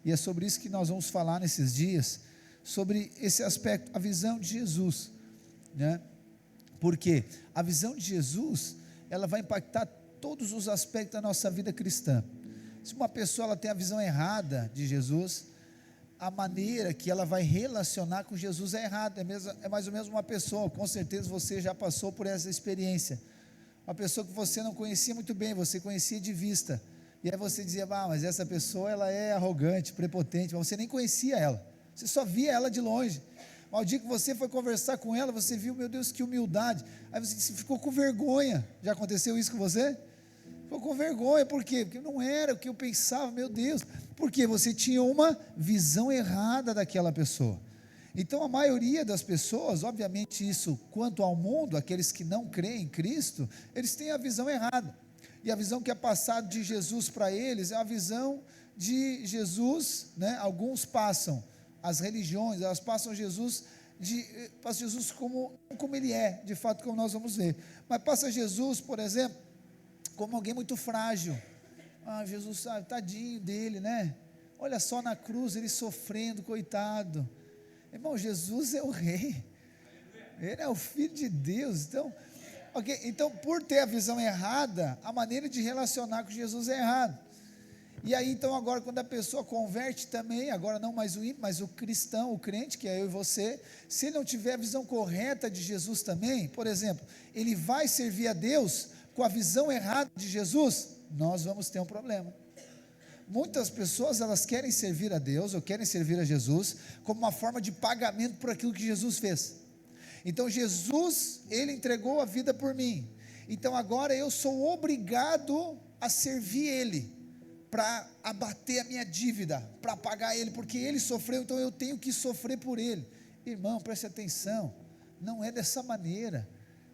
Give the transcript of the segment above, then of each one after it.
E é sobre isso que nós vamos falar nesses dias, sobre esse aspecto, a visão de Jesus, né? Porque a visão de Jesus, ela vai impactar todos os aspectos da nossa vida cristã. Se uma pessoa ela tem a visão errada de Jesus, a maneira que ela vai relacionar com Jesus é errada. É mais ou menos uma pessoa, com certeza você já passou por essa experiência, uma pessoa que você não conhecia muito bem, você conhecia de vista, e aí você dizia, mas essa pessoa ela é arrogante, prepotente, mas você nem conhecia ela, você só via ela de longe. Mas o dia que você foi conversar com ela, você viu, meu Deus, que humildade, aí você ficou com vergonha. Já aconteceu isso com você? Ficou com vergonha, por quê? Porque não era o que eu pensava, meu Deus, porque você tinha uma visão errada daquela pessoa. Então a maioria das pessoas, obviamente isso quanto ao mundo, aqueles que não creem em Cristo, eles têm a visão errada, e a visão que é passada de Jesus para eles, é a visão de Jesus, né? Alguns passam, as religiões, elas passam Jesus como ele é, de fato, como nós vamos ver, mas passa Jesus, por exemplo, como alguém muito frágil. Jesus, sabe, tadinho dele, né? Olha só na cruz, ele sofrendo, coitado. Irmão, Jesus é o rei, ele é o filho de Deus. Então, por ter a visão errada, a maneira de relacionar com Jesus é errada. E aí, então, agora, quando a pessoa converte também, agora não mais o ímpio, mas o cristão, o crente, que é eu e você, se ele não tiver a visão correta de Jesus também, por exemplo, ele vai servir a Deus com a visão errada de Jesus, nós vamos ter um problema. Muitas pessoas, elas querem servir a Deus, ou querem servir a Jesus, como uma forma de pagamento por aquilo que Jesus fez. Então Jesus, ele entregou a vida por mim, então agora eu sou obrigado a servir ele, para abater a minha dívida, para pagar ele, porque ele sofreu, então eu tenho que sofrer por ele. Irmão, preste atenção, não é dessa maneira.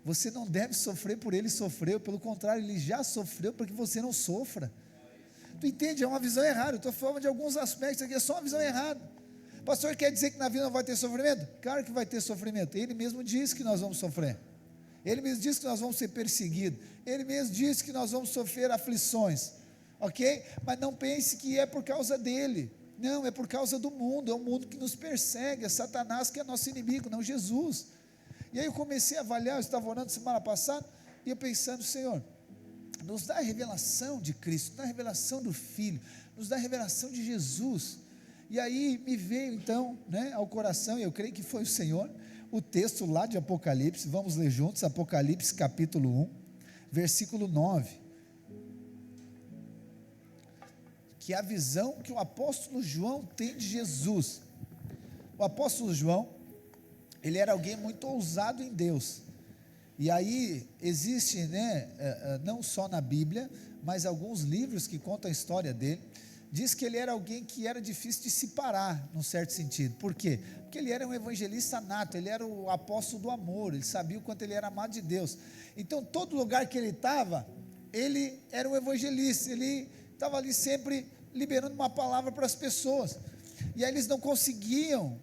Você não deve sofrer por ele sofreu, pelo contrário, ele já sofreu para que você não sofra. Tu entende? É uma visão errada. Eu estou falando de alguns aspectos aqui, é só uma visão errada. Pastor, quer dizer que na vida não vai ter sofrimento? Claro que vai ter sofrimento. Ele mesmo disse que nós vamos sofrer. Ele mesmo disse que nós vamos ser perseguidos. Ele mesmo disse que nós vamos sofrer aflições. Ok? Mas não pense que é por causa dele. Não, é por causa do mundo. É o mundo que nos persegue. É Satanás que é nosso inimigo, não Jesus. E aí eu comecei a avaliar, eu estava orando semana passada, e eu pensando, Senhor, nos dá a revelação de Cristo, nos dá a revelação do Filho, nos dá a revelação de Jesus. E aí me veio então, né, ao coração, e eu creio que foi o Senhor, o texto lá de Apocalipse, vamos ler juntos, Apocalipse capítulo 1, versículo 9, que é a visão que o apóstolo João tem de Jesus. O apóstolo João, ele era alguém muito ousado em Deus, e aí existe, né, não só na Bíblia, mas alguns livros que contam a história dele, diz que ele era alguém que era difícil de se parar, num certo sentido. Por quê? Porque ele era um evangelista nato, ele era o apóstolo do amor, ele sabia o quanto ele era amado de Deus, então todo lugar que ele estava, ele era um evangelista, ele estava ali sempre liberando uma palavra para as pessoas, e aí eles não conseguiam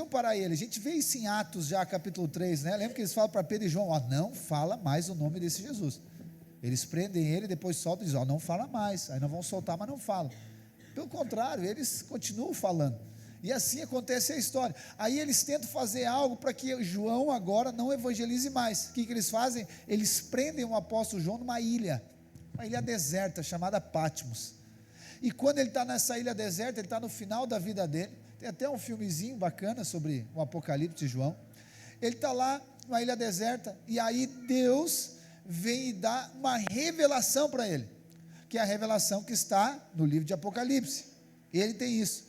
parar ele. A gente vê isso em Atos já, capítulo 3, né? Lembra que eles falam para Pedro e João, não fala mais o nome desse Jesus. Eles prendem ele, depois soltam e dizem, não fala mais. Aí não vão soltar, mas não falam. Pelo contrário, eles continuam falando, e assim acontece a história. Aí eles tentam fazer algo para que João agora não evangelize mais. O que eles fazem? Eles prendem o apóstolo João numa ilha deserta, chamada Patmos. E quando ele está nessa ilha deserta, ele está no final da vida dele, tem até um filmezinho bacana sobre o Apocalipse de João. Ele está lá, numa ilha deserta, e aí Deus vem e dá uma revelação para ele, que é a revelação que está no livro de Apocalipse. Ele tem isso,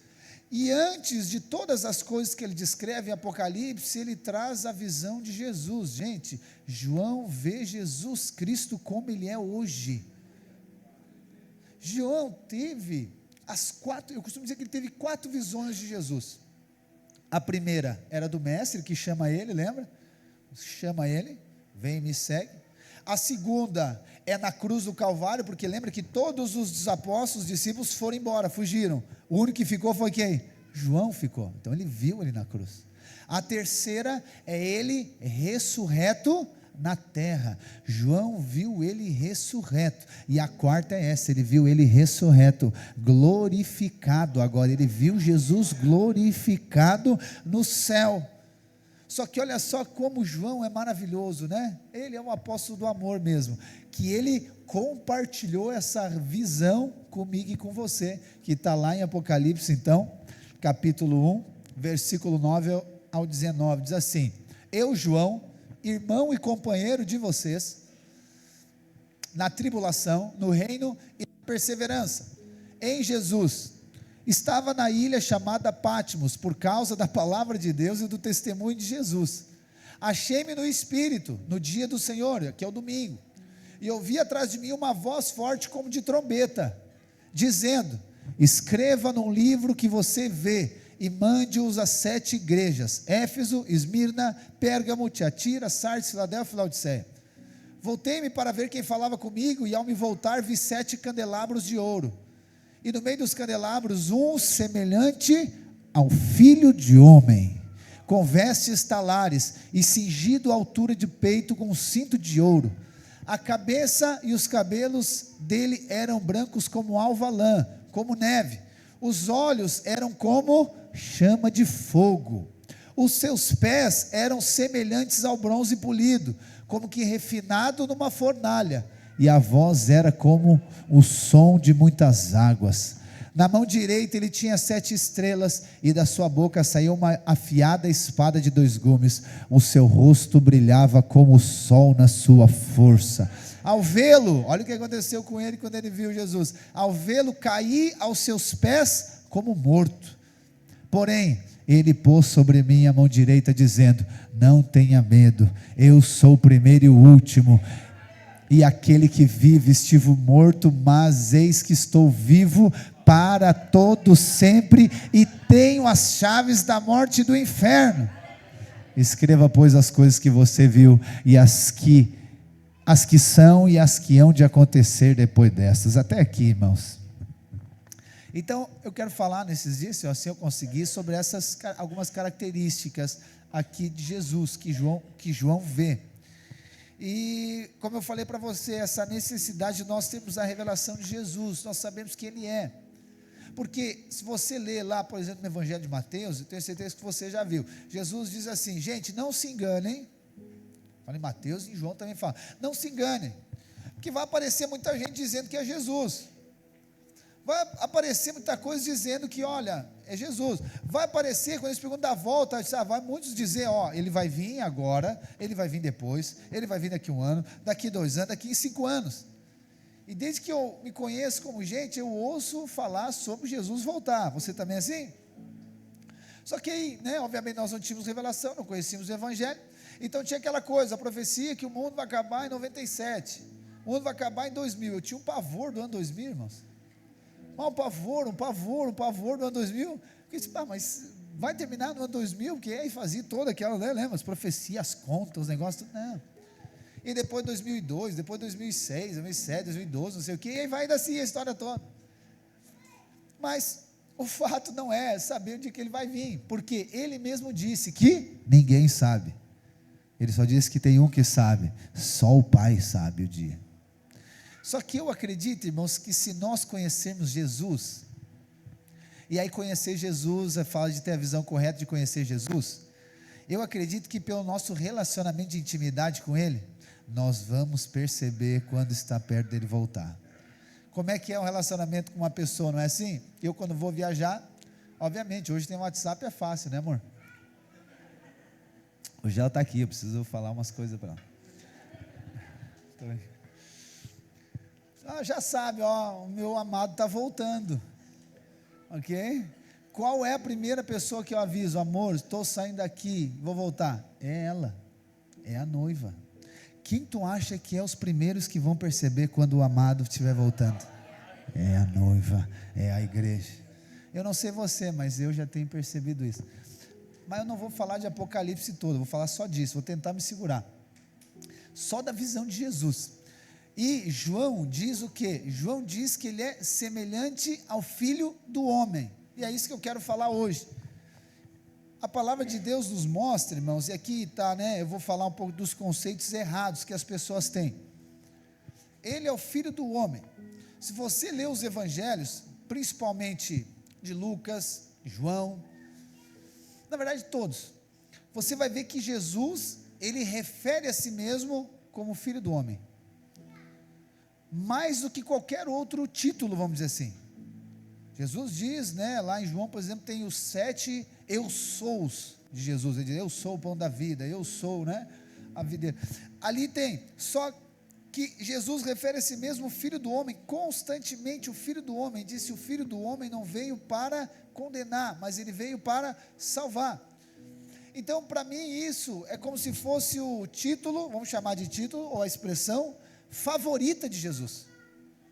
e antes de todas as coisas que ele descreve em Apocalipse, ele traz a visão de Jesus. Gente, João vê Jesus Cristo como ele é hoje. João teve eu costumo dizer que ele teve 4 visões de Jesus. A primeira era do mestre, que chama ele, lembra? Chama ele, vem e me segue. A segunda é na cruz do Calvário, porque lembra que todos os apóstolos, discípulos foram embora, fugiram. O único que ficou foi quem? João ficou, então ele viu ele na cruz. A terceira é ele ressurreto na terra. João viu ele ressurreto, e a quarta é essa, ele viu ele ressurreto, glorificado. Agora ele viu Jesus glorificado no céu. Só que olha só como João é maravilhoso, né? Ele é um apóstolo do amor mesmo, que ele compartilhou essa visão comigo e com você, que está lá em Apocalipse, então, capítulo 1, versículo 9 ao 19, diz assim: eu, João, irmão e companheiro de vocês, na tribulação, no reino e na perseverança, em Jesus, estava na ilha chamada Patmos, por causa da palavra de Deus e do testemunho de Jesus. Achei-me no Espírito, no dia do Senhor, que é o domingo, e ouvi atrás de mim uma voz forte como de trombeta, dizendo: escreva num livro que você vê, e mande-os às 7 igrejas, Éfeso, Esmirna, Pérgamo, Tiatira, Sardes, Filadélfia e Laodiceia. Voltei-me para ver quem falava comigo, e ao me voltar vi 7 candelabros de ouro, e no meio dos candelabros um semelhante ao Filho de Homem, com vestes talares, e cingido à altura de peito com um cinto de ouro. A cabeça e os cabelos dele eram brancos como alva lã, como neve. Os olhos eram como chama de fogo. Os seus pés eram semelhantes ao bronze polido, como que refinado numa fornalha, e a voz era como o som de muitas águas. Na mão direita ele tinha 7 estrelas, e da sua boca saía uma afiada espada de 2 gumes. O seu rosto brilhava como o sol na sua força. Ao vê-lo, olha o que aconteceu com ele quando ele viu Jesus. Ao vê-lo, caí aos seus pés como morto. Porém, ele pôs sobre mim a mão direita, dizendo: não tenha medo, eu sou o primeiro e o último, e aquele que vive. Estive morto, mas eis que estou vivo para todo sempre, e tenho as chaves da morte e do inferno. Escreva, pois, as coisas que você viu, e as que são e as que hão de acontecer depois destas. Até aqui, irmãos. Então, eu quero falar nesses dias, se assim eu conseguir, sobre essas algumas características aqui de Jesus, que João vê. E, como eu falei para você, essa necessidade de nós termos a revelação de Jesus, nós sabemos que Ele é. Porque, se você ler lá, por exemplo, no Evangelho de Mateus, eu tenho certeza que você já viu, Jesus diz assim: gente, não se enganem. Fala em Mateus e em João também fala, não se enganem, porque vai aparecer muita gente dizendo que é Jesus, vai aparecer muita coisa dizendo que, olha, é Jesus, vai aparecer, quando eles perguntam da volta, vai muitos dizer, ele vai vir agora, ele vai vir depois, ele vai vir daqui 1 ano, daqui 2 anos, daqui 5 anos, e desde que eu me conheço como gente, eu ouço falar sobre Jesus voltar. Você também é assim? Só que aí, obviamente nós não tínhamos revelação, não conhecíamos o Evangelho, então tinha aquela coisa, a profecia que o mundo vai acabar em 97, o mundo vai acabar em 2000, eu tinha um pavor do ano 2000, irmãos, um pavor do ano 2000, porque disse, mas vai terminar no ano 2000, porque aí fazia toda aquela, lembra, as profecias, as contas, os negócios, tudo, não, e depois 2002, depois 2006, 2007, 2012, não sei o que, e aí vai ainda assim a história toda, mas o fato não é saber o dia que ele vai vir, porque ele mesmo disse que ninguém sabe, ele só disse que tem um que sabe, só o Pai sabe o dia. Só que eu acredito, irmãos, que se nós conhecermos Jesus, e aí conhecer Jesus, fala de ter a visão correta de conhecer Jesus, eu acredito que pelo nosso relacionamento de intimidade com Ele, nós vamos perceber quando está perto dele voltar. Como é que é um relacionamento com uma pessoa, não é assim? Eu quando vou viajar, obviamente, hoje tem WhatsApp, é fácil, né, amor? Hoje ela está aqui, eu preciso falar umas coisas para ela. Já sabe, o meu amado está voltando, ok? Qual é a primeira pessoa que eu aviso? Amor, estou saindo daqui, vou voltar. É ela, é a noiva. Quem tu acha que é os primeiros que vão perceber quando o amado estiver voltando? É a noiva, é a igreja. Eu não sei você, mas eu já tenho percebido isso. Mas eu não vou falar de Apocalipse todo, vou falar só disso, vou tentar me segurar. Só da visão de Jesus. E João diz o quê? João diz que ele é semelhante ao Filho do Homem. E é isso que eu quero falar hoje. A palavra de Deus nos mostra, irmãos, e aqui está, né? Eu vou falar um pouco dos conceitos errados que as pessoas têm. Ele é o Filho do homem. Se você ler os evangelhos, principalmente de Lucas, João, na verdade todos, você vai ver que Jesus, ele refere a si mesmo como Filho do homem, mais do que qualquer outro título, vamos dizer assim. Jesus diz, né, lá em João, por exemplo, tem os 7 eu sous de Jesus. Ele diz, eu sou o pão da vida, eu sou, né, a videira. Ali tem, só que Jesus refere a si mesmo o Filho do homem, constantemente o Filho do homem. Disse, o Filho do homem não veio para condenar, mas ele veio para salvar. Então, para mim, isso é como se fosse o título, vamos chamar de título, ou a expressão favorita de Jesus.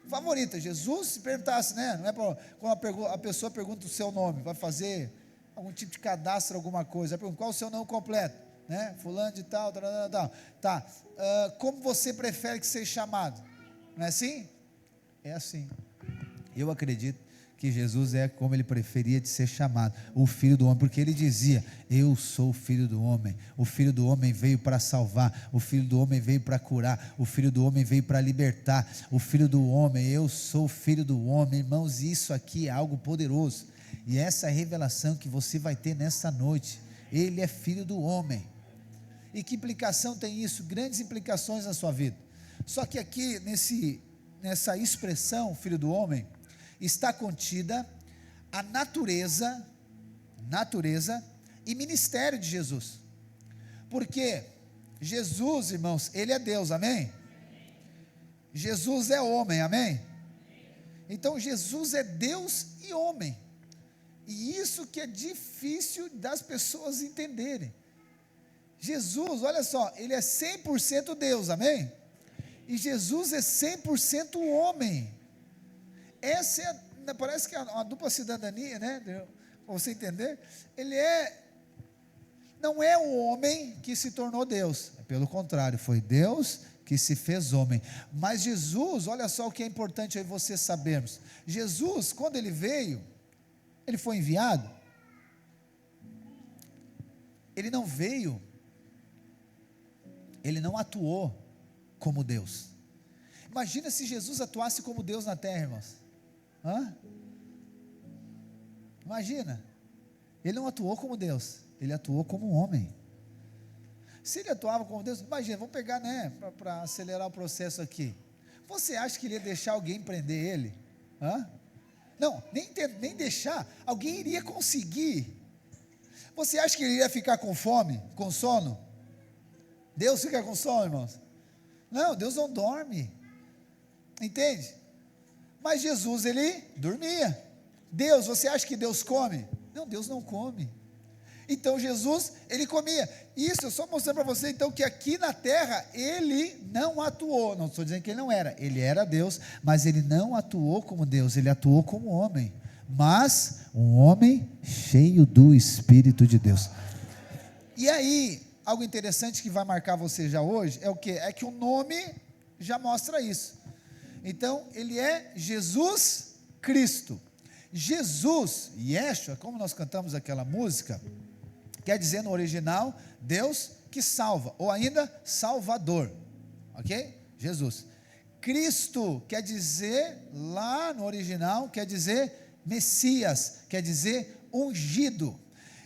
Favorita. Jesus, se perguntasse, né? Não é para quando a pessoa pergunta o seu nome, vai fazer algum tipo de cadastro, alguma coisa, pergunta, qual o seu nome completo? Né? Fulano de tal, tá. Como você prefere que seja chamado? Não é assim? É assim. Eu acredito que Jesus é como ele preferia de ser chamado, o Filho do homem, porque ele dizia, eu sou o Filho do homem, o Filho do homem veio para salvar, o Filho do homem veio para curar, o Filho do homem veio para libertar, o Filho do homem, eu sou o Filho do homem. Irmãos, isso aqui é algo poderoso, e essa revelação que você vai ter nessa noite, ele é Filho do homem. E que implicação tem isso? Grandes implicações na sua vida. Só que aqui, nessa expressão, Filho do homem, está contida a natureza e ministério de Jesus, porque Jesus, irmãos, ele é Deus, amém? Jesus é homem, amém? Então Jesus é Deus e homem, e isso que é difícil das pessoas entenderem. Jesus, olha só, ele é 100% Deus, amém? E Jesus é 100% homem. Essa parece que é uma dupla cidadania, né? Para você entender, não é o homem que se tornou Deus, pelo contrário, foi Deus que se fez homem. Mas Jesus, olha só o que é importante aí você sabermos. Jesus, quando ele veio, ele foi enviado, ele não veio, ele não atuou como Deus. Imagina se Jesus atuasse como Deus na terra, irmãos. Imagina, ele não atuou como Deus, ele atuou como um homem. Se ele atuava como Deus, imagina, vamos pegar, né, para acelerar o processo aqui, você acha que ele ia deixar alguém prender ele? Não, nem deixar, alguém iria conseguir. Você acha que ele ia ficar com fome, com sono? Deus fica com sono, irmãos? Não, Deus não dorme, entende? Mas Jesus, ele dormia. Deus, você acha que Deus come? Não, Deus não come. Então Jesus, ele comia. Isso, eu só mostrando para você, então, que aqui na terra, ele não atuou. Não estou dizendo que ele não era. Ele era Deus, mas ele não atuou como Deus, ele atuou como homem. Mas, um homem cheio do Espírito de Deus. E aí, algo interessante que vai marcar você já hoje, é o quê? É que o nome já mostra isso. Então, ele é Jesus Cristo. Jesus, Yeshua, como nós cantamos aquela música, quer dizer no original, Deus que salva, ou ainda Salvador, ok? Jesus. Cristo quer dizer, lá no original, quer dizer Messias, quer dizer ungido.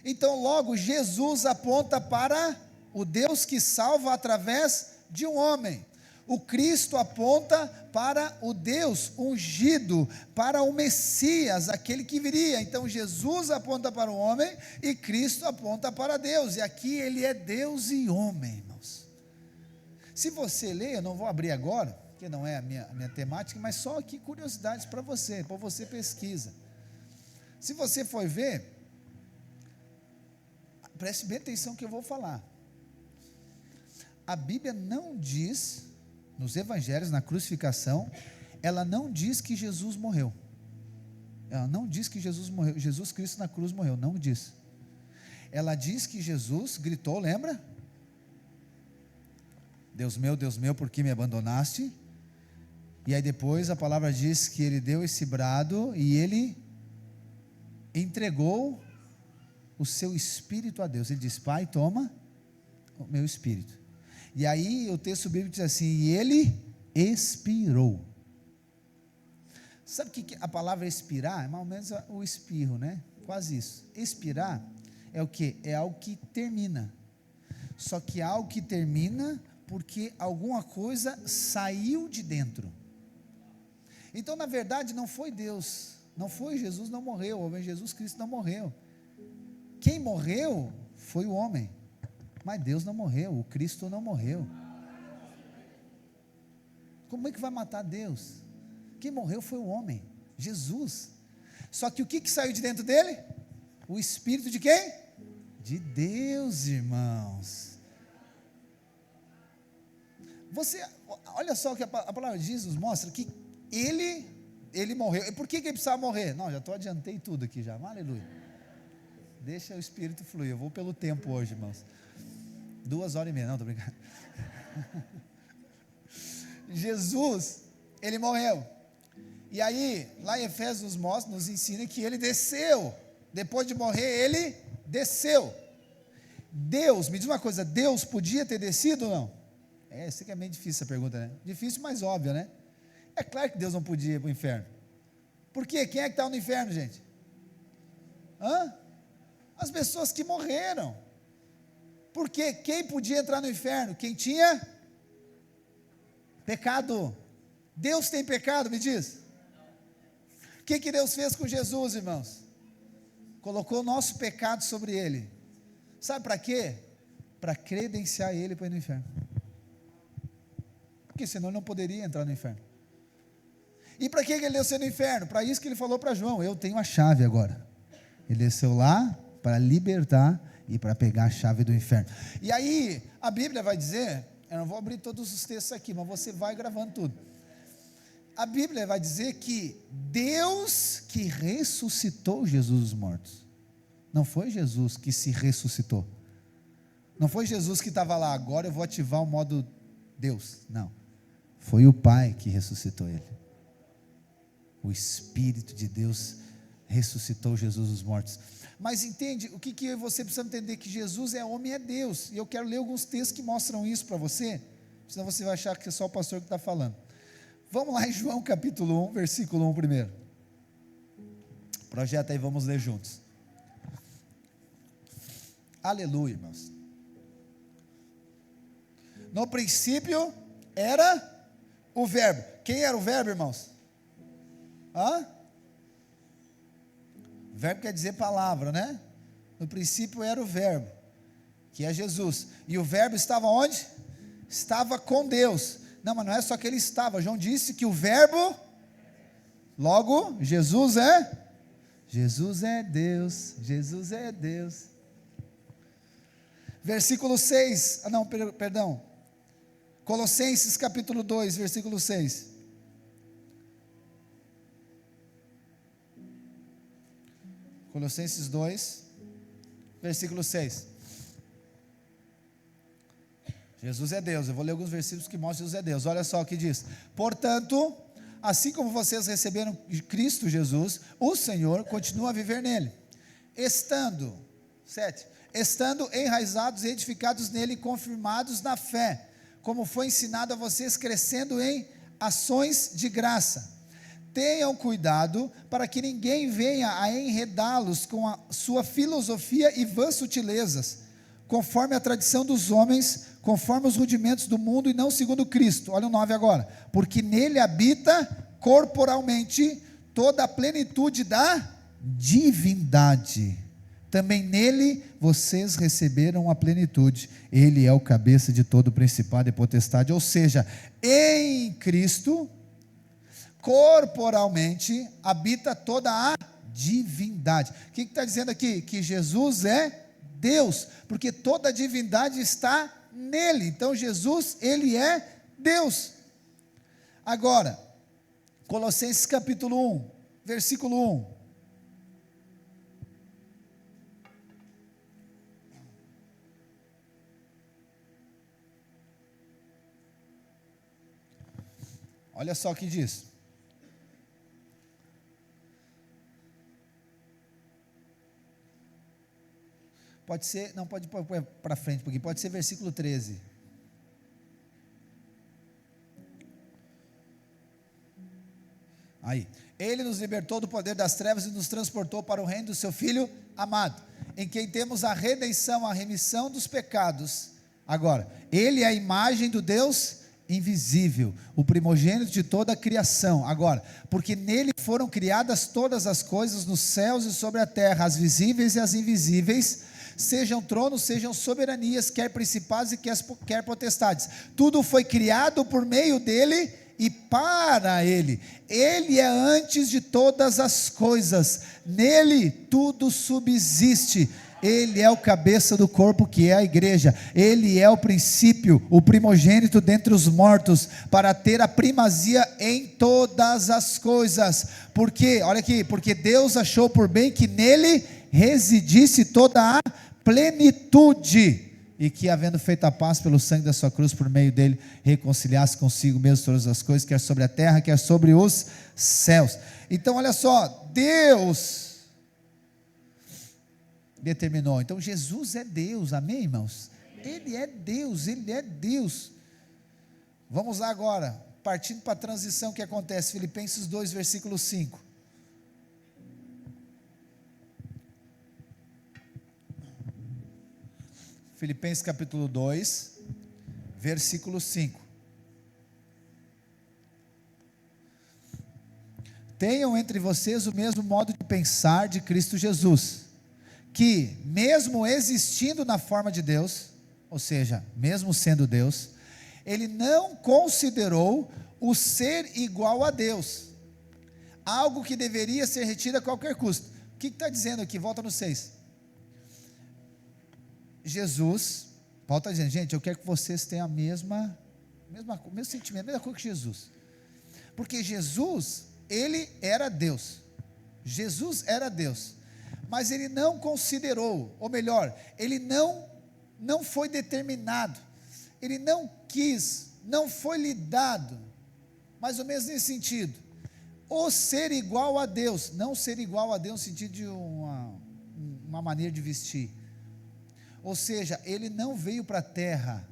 Então, logo, Jesus aponta para o Deus que salva através de um homem. O Cristo aponta para o Deus ungido, para o Messias, aquele que viria. Então Jesus aponta para o homem e Cristo aponta para Deus. E aqui ele é Deus e homem, irmãos. Se você ler, eu não vou abrir agora, porque não é a minha temática, mas só aqui curiosidades para você pesquisa. Se você for ver, preste bem atenção que eu vou falar. A Bíblia não diz, nos evangelhos, na crucificação, ela não diz que Jesus morreu. Ela não diz que Jesus morreu, Jesus Cristo na cruz morreu, não diz. Ela diz que Jesus gritou, lembra? Deus meu, por que me abandonaste? E aí depois a palavra diz que ele deu esse brado e ele entregou o seu espírito a Deus. Ele diz: Pai, toma o meu espírito. E aí o texto bíblico diz assim: e ele expirou. Sabe o que a palavra expirar é mais ou menos o espirro, né? Quase isso. Expirar é o que? É algo que termina. Só que algo que termina porque alguma coisa saiu de dentro. Então, na verdade, não foi Deus, não foi Jesus, não morreu, o Jesus Cristo não morreu. Quem morreu foi o homem, mas Deus não morreu, o Cristo não morreu. Como é que vai matar Deus? Quem morreu foi o homem, Jesus. Só que o que saiu de dentro dele? O Espírito de quem? De Deus, irmãos. Olha só o que a palavra de Jesus mostra, que ele morreu. E por que ele precisava morrer? Não, já adiantei tudo aqui já, aleluia. Deixa o Espírito fluir, eu vou pelo tempo hoje, irmãos. 2h30, não, estou brincando. Jesus, ele morreu. E aí, lá em Efésios nos ensina que ele desceu. Depois de morrer, ele desceu. Deus, me diz uma coisa, Deus podia ter descido ou não? Isso que é meio difícil essa pergunta, né? Difícil, mas óbvio, né? É claro que Deus não podia ir para o inferno. Por quê? Quem é que está no inferno, gente? As pessoas que morreram. Por quê? Quem podia entrar no inferno? Quem tinha pecado. Deus tem pecado, me diz. O que Deus fez com Jesus, irmãos? Colocou o nosso pecado sobre ele. Sabe para quê? Para credenciar ele para ir no inferno. Porque senão ele não poderia entrar no inferno. E para que ele desceu no inferno? Para isso que ele falou para João: eu tenho a chave agora. Ele desceu lá para libertar e para pegar a chave do inferno. E aí a Bíblia vai dizer, eu não vou abrir todos os textos aqui, mas você vai gravando tudo. A Bíblia vai dizer que Deus que ressuscitou Jesus dos mortos. Não foi Jesus que se ressuscitou. Não foi Jesus que estava lá, agora eu vou ativar o modo Deus. Não. Foi o Pai que ressuscitou ele. O Espírito de Deus ressuscitou Jesus dos mortos. Mas entende, o que você precisa entender? Que Jesus é homem e é Deus. E eu quero ler alguns textos que mostram isso para você, senão você vai achar que é só o pastor que está falando. Vamos lá em João capítulo 1, versículo 1 primeiro. Projeta aí, vamos ler juntos. Aleluia, irmãos. No princípio era o verbo. Quem era o verbo, irmãos? Verbo quer dizer palavra, né? No princípio era o verbo, que é Jesus. E o verbo estava onde? Estava com Deus. Não, mas não é só que ele estava. João disse que o verbo, logo, Jesus é Deus. Jesus é Deus. Versículo 6, perdão. Colossenses capítulo 2, versículo 6. Colossenses 2, versículo 6. Jesus é Deus. Eu vou ler alguns versículos que mostram que Jesus é Deus. Olha só o que diz: portanto, assim como vocês receberam de Cristo Jesus, o Senhor continua a viver nele, estando enraizados e edificados nele, confirmados na fé, como foi ensinado a vocês, crescendo em ações de graça. Tenham cuidado para que ninguém venha a enredá-los com a sua filosofia e vãs sutilezas, conforme a tradição dos homens, conforme os rudimentos do mundo e não segundo Cristo. Olha o 9 agora. Porque nele habita corporalmente toda a plenitude da divindade. Também nele vocês receberam a plenitude. Ele é o cabeça de todo principado e potestade. Ou seja, em Cristo, corporalmente, habita toda a divindade. O que está dizendo aqui? Que Jesus é Deus, porque toda a divindade está nele. Então Jesus, ele é Deus. Agora, Colossenses capítulo 1, versículo 1. Olha só o que diz. Pode ser, não, pode pôr para frente, porque pode ser versículo 13. Aí, ele nos libertou do poder das trevas e nos transportou para o reino do seu Filho amado, em quem temos a redenção, a remissão dos pecados. Agora, ele é a imagem do Deus invisível, o primogênito de toda a criação. Agora, porque nele foram criadas todas as coisas nos céus e sobre a terra, as visíveis e as invisíveis, sejam tronos, sejam soberanias, quer principados e quer potestades. Tudo foi criado por meio dele e para ele. Ele é antes de todas as coisas, nele tudo subsiste. Ele é o cabeça do corpo, que é a igreja. Ele é o princípio, o primogênito dentre os mortos, para ter a primazia em todas as coisas. Porque, olha aqui, porque Deus achou por bem que nele residisse toda a plenitude, e que, havendo feito a paz pelo sangue da sua cruz, por meio dele, reconciliasse consigo mesmo todas as coisas, quer sobre a terra, quer sobre os céus. Então olha só, Deus determinou. Então Jesus é Deus, amém, irmãos? Ele é Deus, ele é Deus. Vamos lá agora, partindo para a transição que acontece, Filipenses 2, versículo 5. Filipenses capítulo 2, versículo 5. Tenham entre vocês o mesmo modo de pensar de Cristo Jesus, que mesmo existindo na forma de Deus, ou seja, mesmo sendo Deus, ele não considerou o ser igual a Deus, algo que deveria ser retido a qualquer custo. O que está dizendo aqui? Volta no 6. Jesus, Paulo está dizendo, gente, eu quero que vocês tenham o mesmo sentimento, a mesma coisa que Jesus, porque Jesus, ele era Deus, Jesus era Deus, mas ele não considerou, ou melhor, ele não foi determinado, ele não quis, não foi lhe dado, mais ou menos nesse sentido, o ser igual a Deus, não ser igual a Deus no sentido de uma maneira de vestir, ou seja, ele não veio para a terra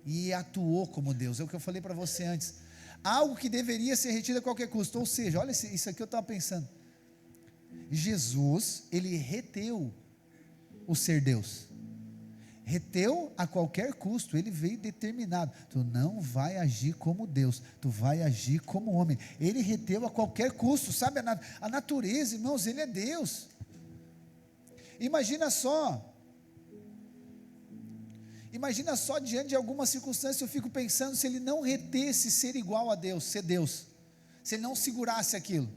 e atuou como Deus, é o que eu falei para você antes, algo que deveria ser retido a qualquer custo, ou seja, olha isso aqui eu estava pensando, Jesus, ele reteu o ser Deus, reteu a qualquer custo, ele veio determinado, tu não vai agir como Deus, tu vai agir como homem, ele reteu a qualquer custo, sabe, a natureza, irmãos, ele é Deus, imagina só diante de alguma circunstância, eu fico pensando, se ele não retesse ser igual a Deus, ser Deus, se ele não segurasse aquilo,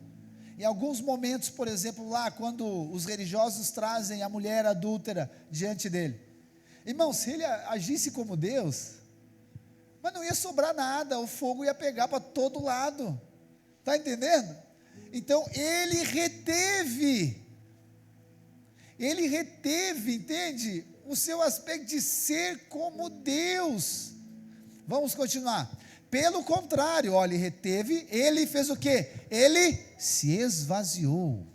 em alguns momentos, por exemplo, lá quando os religiosos trazem a mulher adúltera diante dele, irmão, se ele agisse como Deus, mas não ia sobrar nada, o fogo ia pegar para todo lado, está entendendo? Então ele reteve, entende? O seu aspecto de ser como Deus. Vamos continuar. Pelo contrário, olha, ele reteve, ele fez o quê? Ele se esvaziou,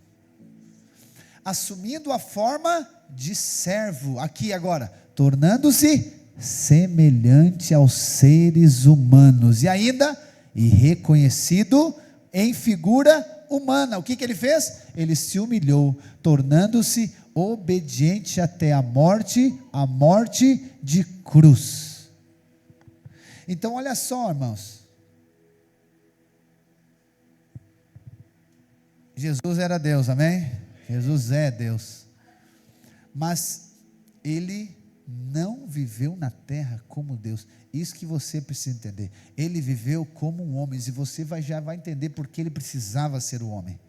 assumindo a forma de servo, aqui agora, tornando-se semelhante aos seres humanos, e ainda, reconhecido em figura humana, o que ele fez? Ele se humilhou, tornando-se obediente até a morte de cruz. Então olha só, irmãos, Jesus era Deus, amém? Jesus é Deus, mas ele não viveu na terra como Deus, isso que você precisa entender, ele viveu como um homem, e você já vai entender porque ele precisava ser o homem,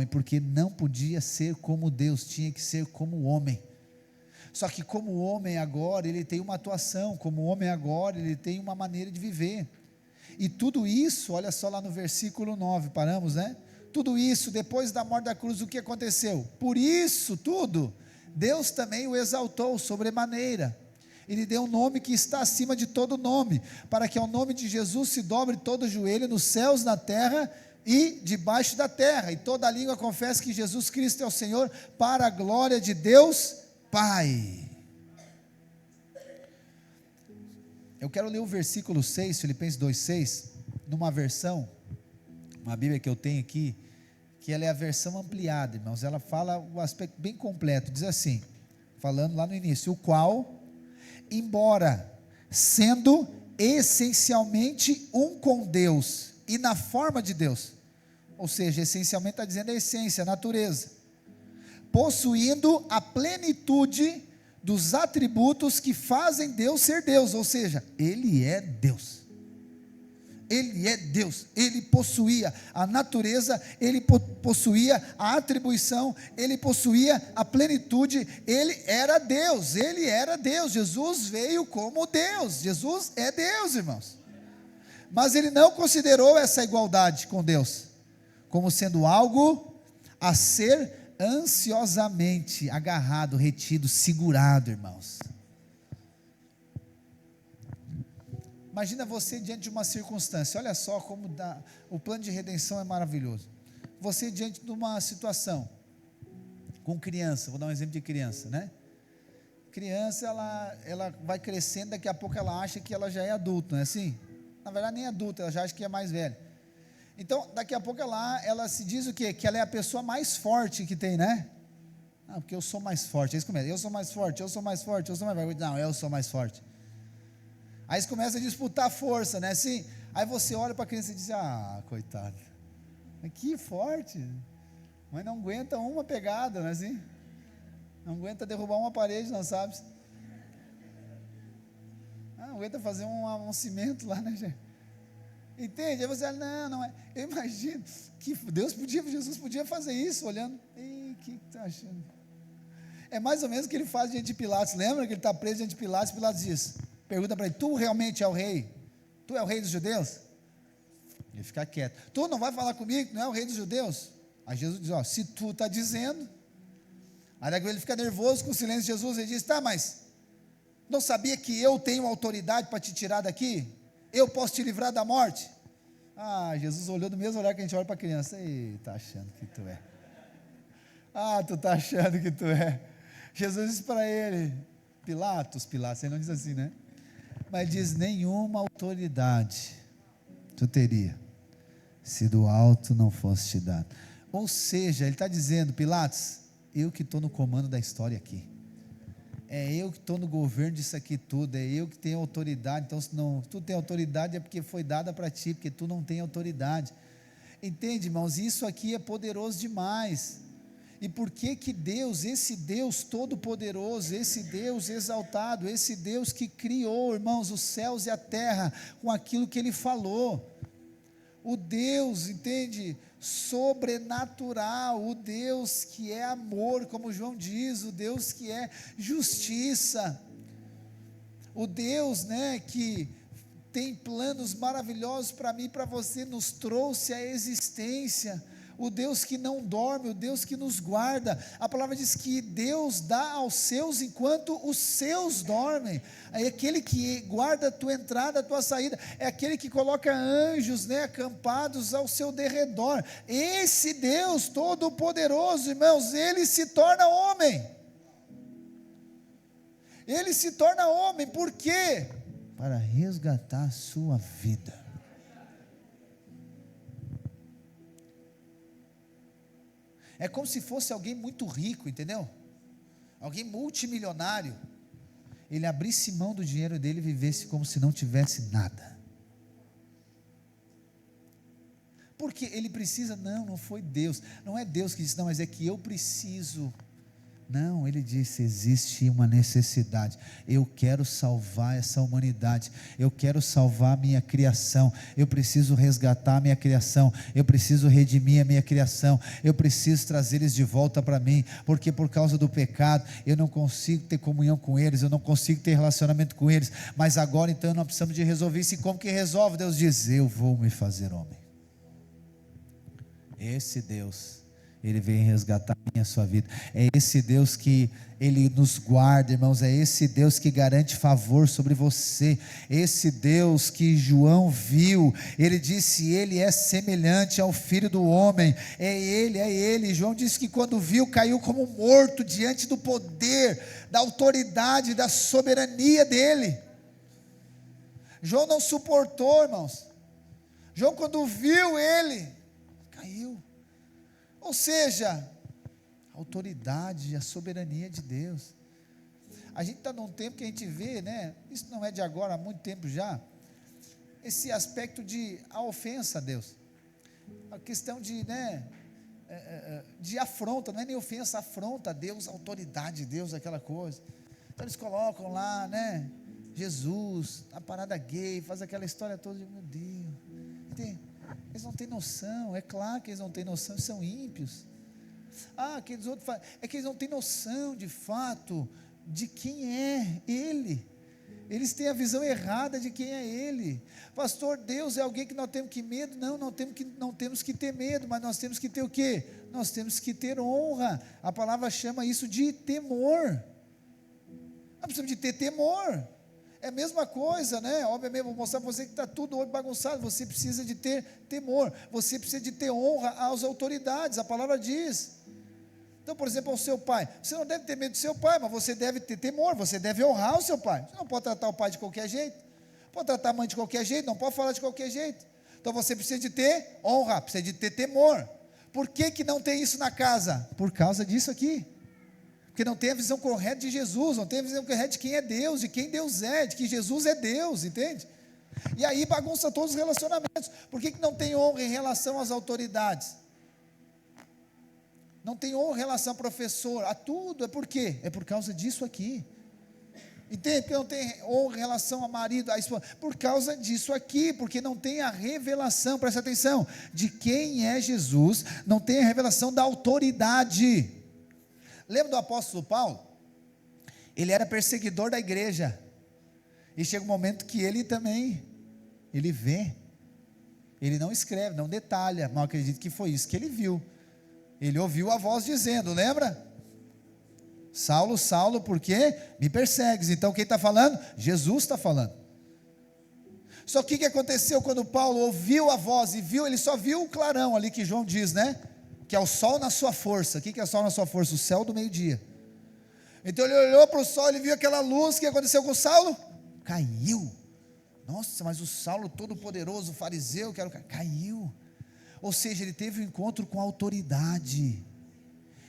porque não podia ser como Deus, tinha que ser como homem, só que como homem agora, ele tem uma atuação, como homem agora, ele tem uma maneira de viver, e tudo isso, olha só lá no versículo 9, paramos, né? Tudo isso, depois da morte da cruz, o que aconteceu? Por isso tudo, Deus também o exaltou sobremaneira, ele deu um nome que está acima de todo nome, para que ao nome de Jesus se dobre todo o joelho nos céus, na terra e debaixo da terra, e toda língua confessa que Jesus Cristo é o Senhor, para a glória de Deus Pai. Eu quero ler o versículo 6, Filipenses 2,6, numa versão, uma Bíblia que eu tenho aqui, que ela é a versão ampliada, irmãos, ela fala o aspecto bem completo, diz assim, falando lá no início, o qual, embora sendo essencialmente um com Deus, e na forma de Deus, ou seja, essencialmente está dizendo a essência, a natureza, possuindo a plenitude dos atributos que fazem Deus ser Deus, ou seja, Ele é Deus, Ele é Deus, Ele possuía a natureza, Ele possuía a atribuição, Ele possuía a plenitude, Ele era Deus, Jesus veio como Deus, Jesus é Deus, irmãos, mas Ele não considerou essa igualdade com Deus, como sendo algo a ser ansiosamente agarrado, retido, segurado, irmãos. Imagina você diante de uma circunstância, olha só como o plano de redenção é maravilhoso. Você diante de uma situação, com criança, vou dar um exemplo de criança, né? Criança, ela vai crescendo, daqui a pouco ela acha que ela já é adulta, não é assim? Na verdade nem é adulta, ela já acha que é mais velha. Então, daqui a pouco ela se diz o quê? Que ela é a pessoa mais forte que tem, né? Ah, porque eu sou mais forte. Aí você começa, eu sou mais forte, eu sou mais forte, eu sou mais forte. Não, eu sou mais forte. Aí você começa a disputar força, né? Assim, aí você olha para a criança e diz, ah, coitado, que forte. Mas não aguenta uma pegada, não é assim? Não aguenta derrubar uma parede, não sabe? Não aguenta fazer um cimento lá, né, gente? Entende? Aí você fala, não é. Eu imagino que Jesus podia fazer isso, olhando. Ei, o que está achando? É mais ou menos o que ele faz diante de Pilatos. Lembra que ele está preso diante de Pilatos? Pilatos diz, pergunta para ele, tu realmente é o rei? Tu é o rei dos judeus? Ele fica quieto. Tu não vai falar comigo que não é o rei dos judeus? Aí Jesus diz, se tu está dizendo. Aí ele fica nervoso com o silêncio de Jesus, ele diz, tá, mas não sabia que eu tenho autoridade para te tirar daqui? Eu posso te livrar da morte? Ah, Jesus olhou do mesmo olhar que a gente olha para a criança. Ei, está achando que tu é. Ah, tu está achando que tu é. Jesus disse para ele, Pilatos, ele não diz assim, né? Mas diz, nenhuma autoridade tu teria, se do alto não fosse te dado. Ou seja, ele está dizendo, Pilatos, eu que estou no comando da história aqui. É eu que estou no governo disso aqui tudo, é eu que tenho autoridade, então se não, tu tem autoridade é porque foi dada para ti, porque tu não tem autoridade, entende, irmãos, isso aqui é poderoso demais, e por que Deus, esse Deus todo poderoso, esse Deus exaltado, esse Deus que criou, irmãos, os céus e a terra, com aquilo que Ele falou, o Deus, entende, sobrenatural, o Deus que é amor, como João diz, o Deus que é justiça, o Deus, né, que tem planos maravilhosos para mim e para você, nos trouxe à existência, o Deus que não dorme, o Deus que nos guarda, a palavra diz que Deus dá aos seus enquanto os seus dormem, é aquele que guarda a tua entrada, a tua saída, é aquele que coloca anjos, né, acampados ao seu derredor, esse Deus todo poderoso, irmãos, Ele se torna homem, por quê? Para resgatar a sua vida, é como se fosse alguém muito rico, entendeu? Alguém multimilionário, ele abrisse mão do dinheiro dele e vivesse como se não tivesse nada, porque ele precisa, não foi Deus, não é Deus que disse, não, mas é que eu preciso, não, ele disse, existe uma necessidade, eu quero salvar essa humanidade, eu quero salvar a minha criação, eu preciso resgatar a minha criação, eu preciso redimir a minha criação, eu preciso trazer eles de volta para mim, porque por causa do pecado, eu não consigo ter comunhão com eles, eu não consigo ter relacionamento com eles, mas agora então nós precisamos de resolver isso, e como que resolve? Deus diz, eu vou me fazer homem, esse Deus, Ele veio resgatar a minha, a sua vida. É esse Deus que Ele nos guarda, irmãos. É esse Deus que garante favor sobre você. Esse Deus que João viu. Ele disse: Ele é semelhante ao Filho do Homem. É Ele, é Ele. João disse que quando viu, caiu como morto diante do poder, da autoridade, da soberania dEle. João não suportou, irmãos. João, quando viu Ele, caiu. Ou seja, a autoridade, a soberania de Deus. A gente está num tempo que a gente vê, né? Isso não é de agora, há muito tempo já. Esse aspecto de a ofensa a Deus. A questão de, né? De afronta, não é nem ofensa, afronta a Deus, a autoridade de Deus, aquela coisa. Então eles colocam lá, né? Jesus, a parada gay, faz aquela história toda de, meu Deus. Eles não têm noção, é claro que eles não têm noção, são ímpios. Aqueles outros falam, é que eles não têm noção de fato de quem é Ele. Eles têm a visão errada de quem é Ele. Pastor, Deus é alguém que nós temos que medo? Não temos que ter medo, mas nós temos que ter o quê? Nós temos que ter honra. A palavra chama isso de temor. Nós precisamos de ter temor. É a mesma coisa, né? Obviamente, vou mostrar para você que está tudo hoje bagunçado. Você precisa de ter temor, você precisa de ter honra às autoridades, a palavra diz. Então, por exemplo, ao seu pai, você não deve ter medo do seu pai, mas você deve ter temor, você deve honrar o seu pai. Você não pode tratar o pai de qualquer jeito, pode tratar a mãe de qualquer jeito, não pode falar de qualquer jeito. Então você precisa de ter honra, precisa de ter temor. Por que não tem isso na casa? Por causa disso aqui. Porque não tem a visão correta de Jesus, não tem a visão correta de quem é Deus, de quem Deus é, de que Jesus é Deus, entende? E aí bagunça todos os relacionamentos. Por que não tem honra em relação às autoridades? Não tem honra em relação ao professor, a tudo, é por quê? É por causa disso aqui. Entende? Porque não tem honra em relação ao marido, à esposa, por causa disso aqui, porque não tem a revelação, presta atenção, de quem é Jesus, não tem a revelação da autoridade. Lembra do apóstolo Paulo? Ele era perseguidor da igreja, e chega um momento que ele também, ele vê, ele não escreve, não detalha, mas acredito que foi isso que ele viu. Ele ouviu a voz dizendo, lembra? Saulo, Saulo, por que me persegues? Então quem está falando? Jesus está falando. Só que o que aconteceu quando Paulo ouviu a voz e viu, ele só viu o clarão ali que João diz, né? Que é o sol na sua força. O que é o sol na sua força? O céu do meio-dia. Então ele olhou para o sol, ele viu aquela luz. O que aconteceu com Saulo? Caiu. Nossa, mas o Saulo todo poderoso, fariseu, caiu. Ou seja, ele teve um encontro com a autoridade.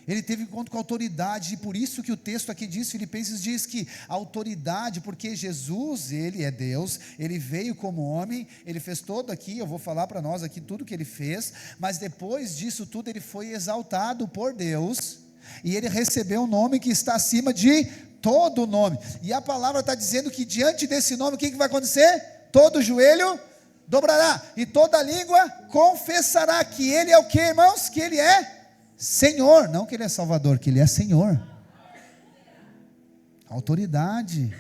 Ele teve um encontro com a autoridade, e por isso que o texto aqui diz, Filipenses diz que a autoridade, porque Jesus, Ele é Deus, Ele veio como homem, Ele fez todo aqui, eu vou falar para nós aqui tudo que Ele fez, mas depois disso tudo Ele foi exaltado por Deus, e Ele recebeu um nome que está acima de todo nome, e a palavra está dizendo que diante desse nome, o que vai acontecer? Todo joelho dobrará, e toda língua confessará que Ele é o que, irmãos? Que Ele é Senhor, não que Ele é Salvador, que Ele é Senhor. Autoridade.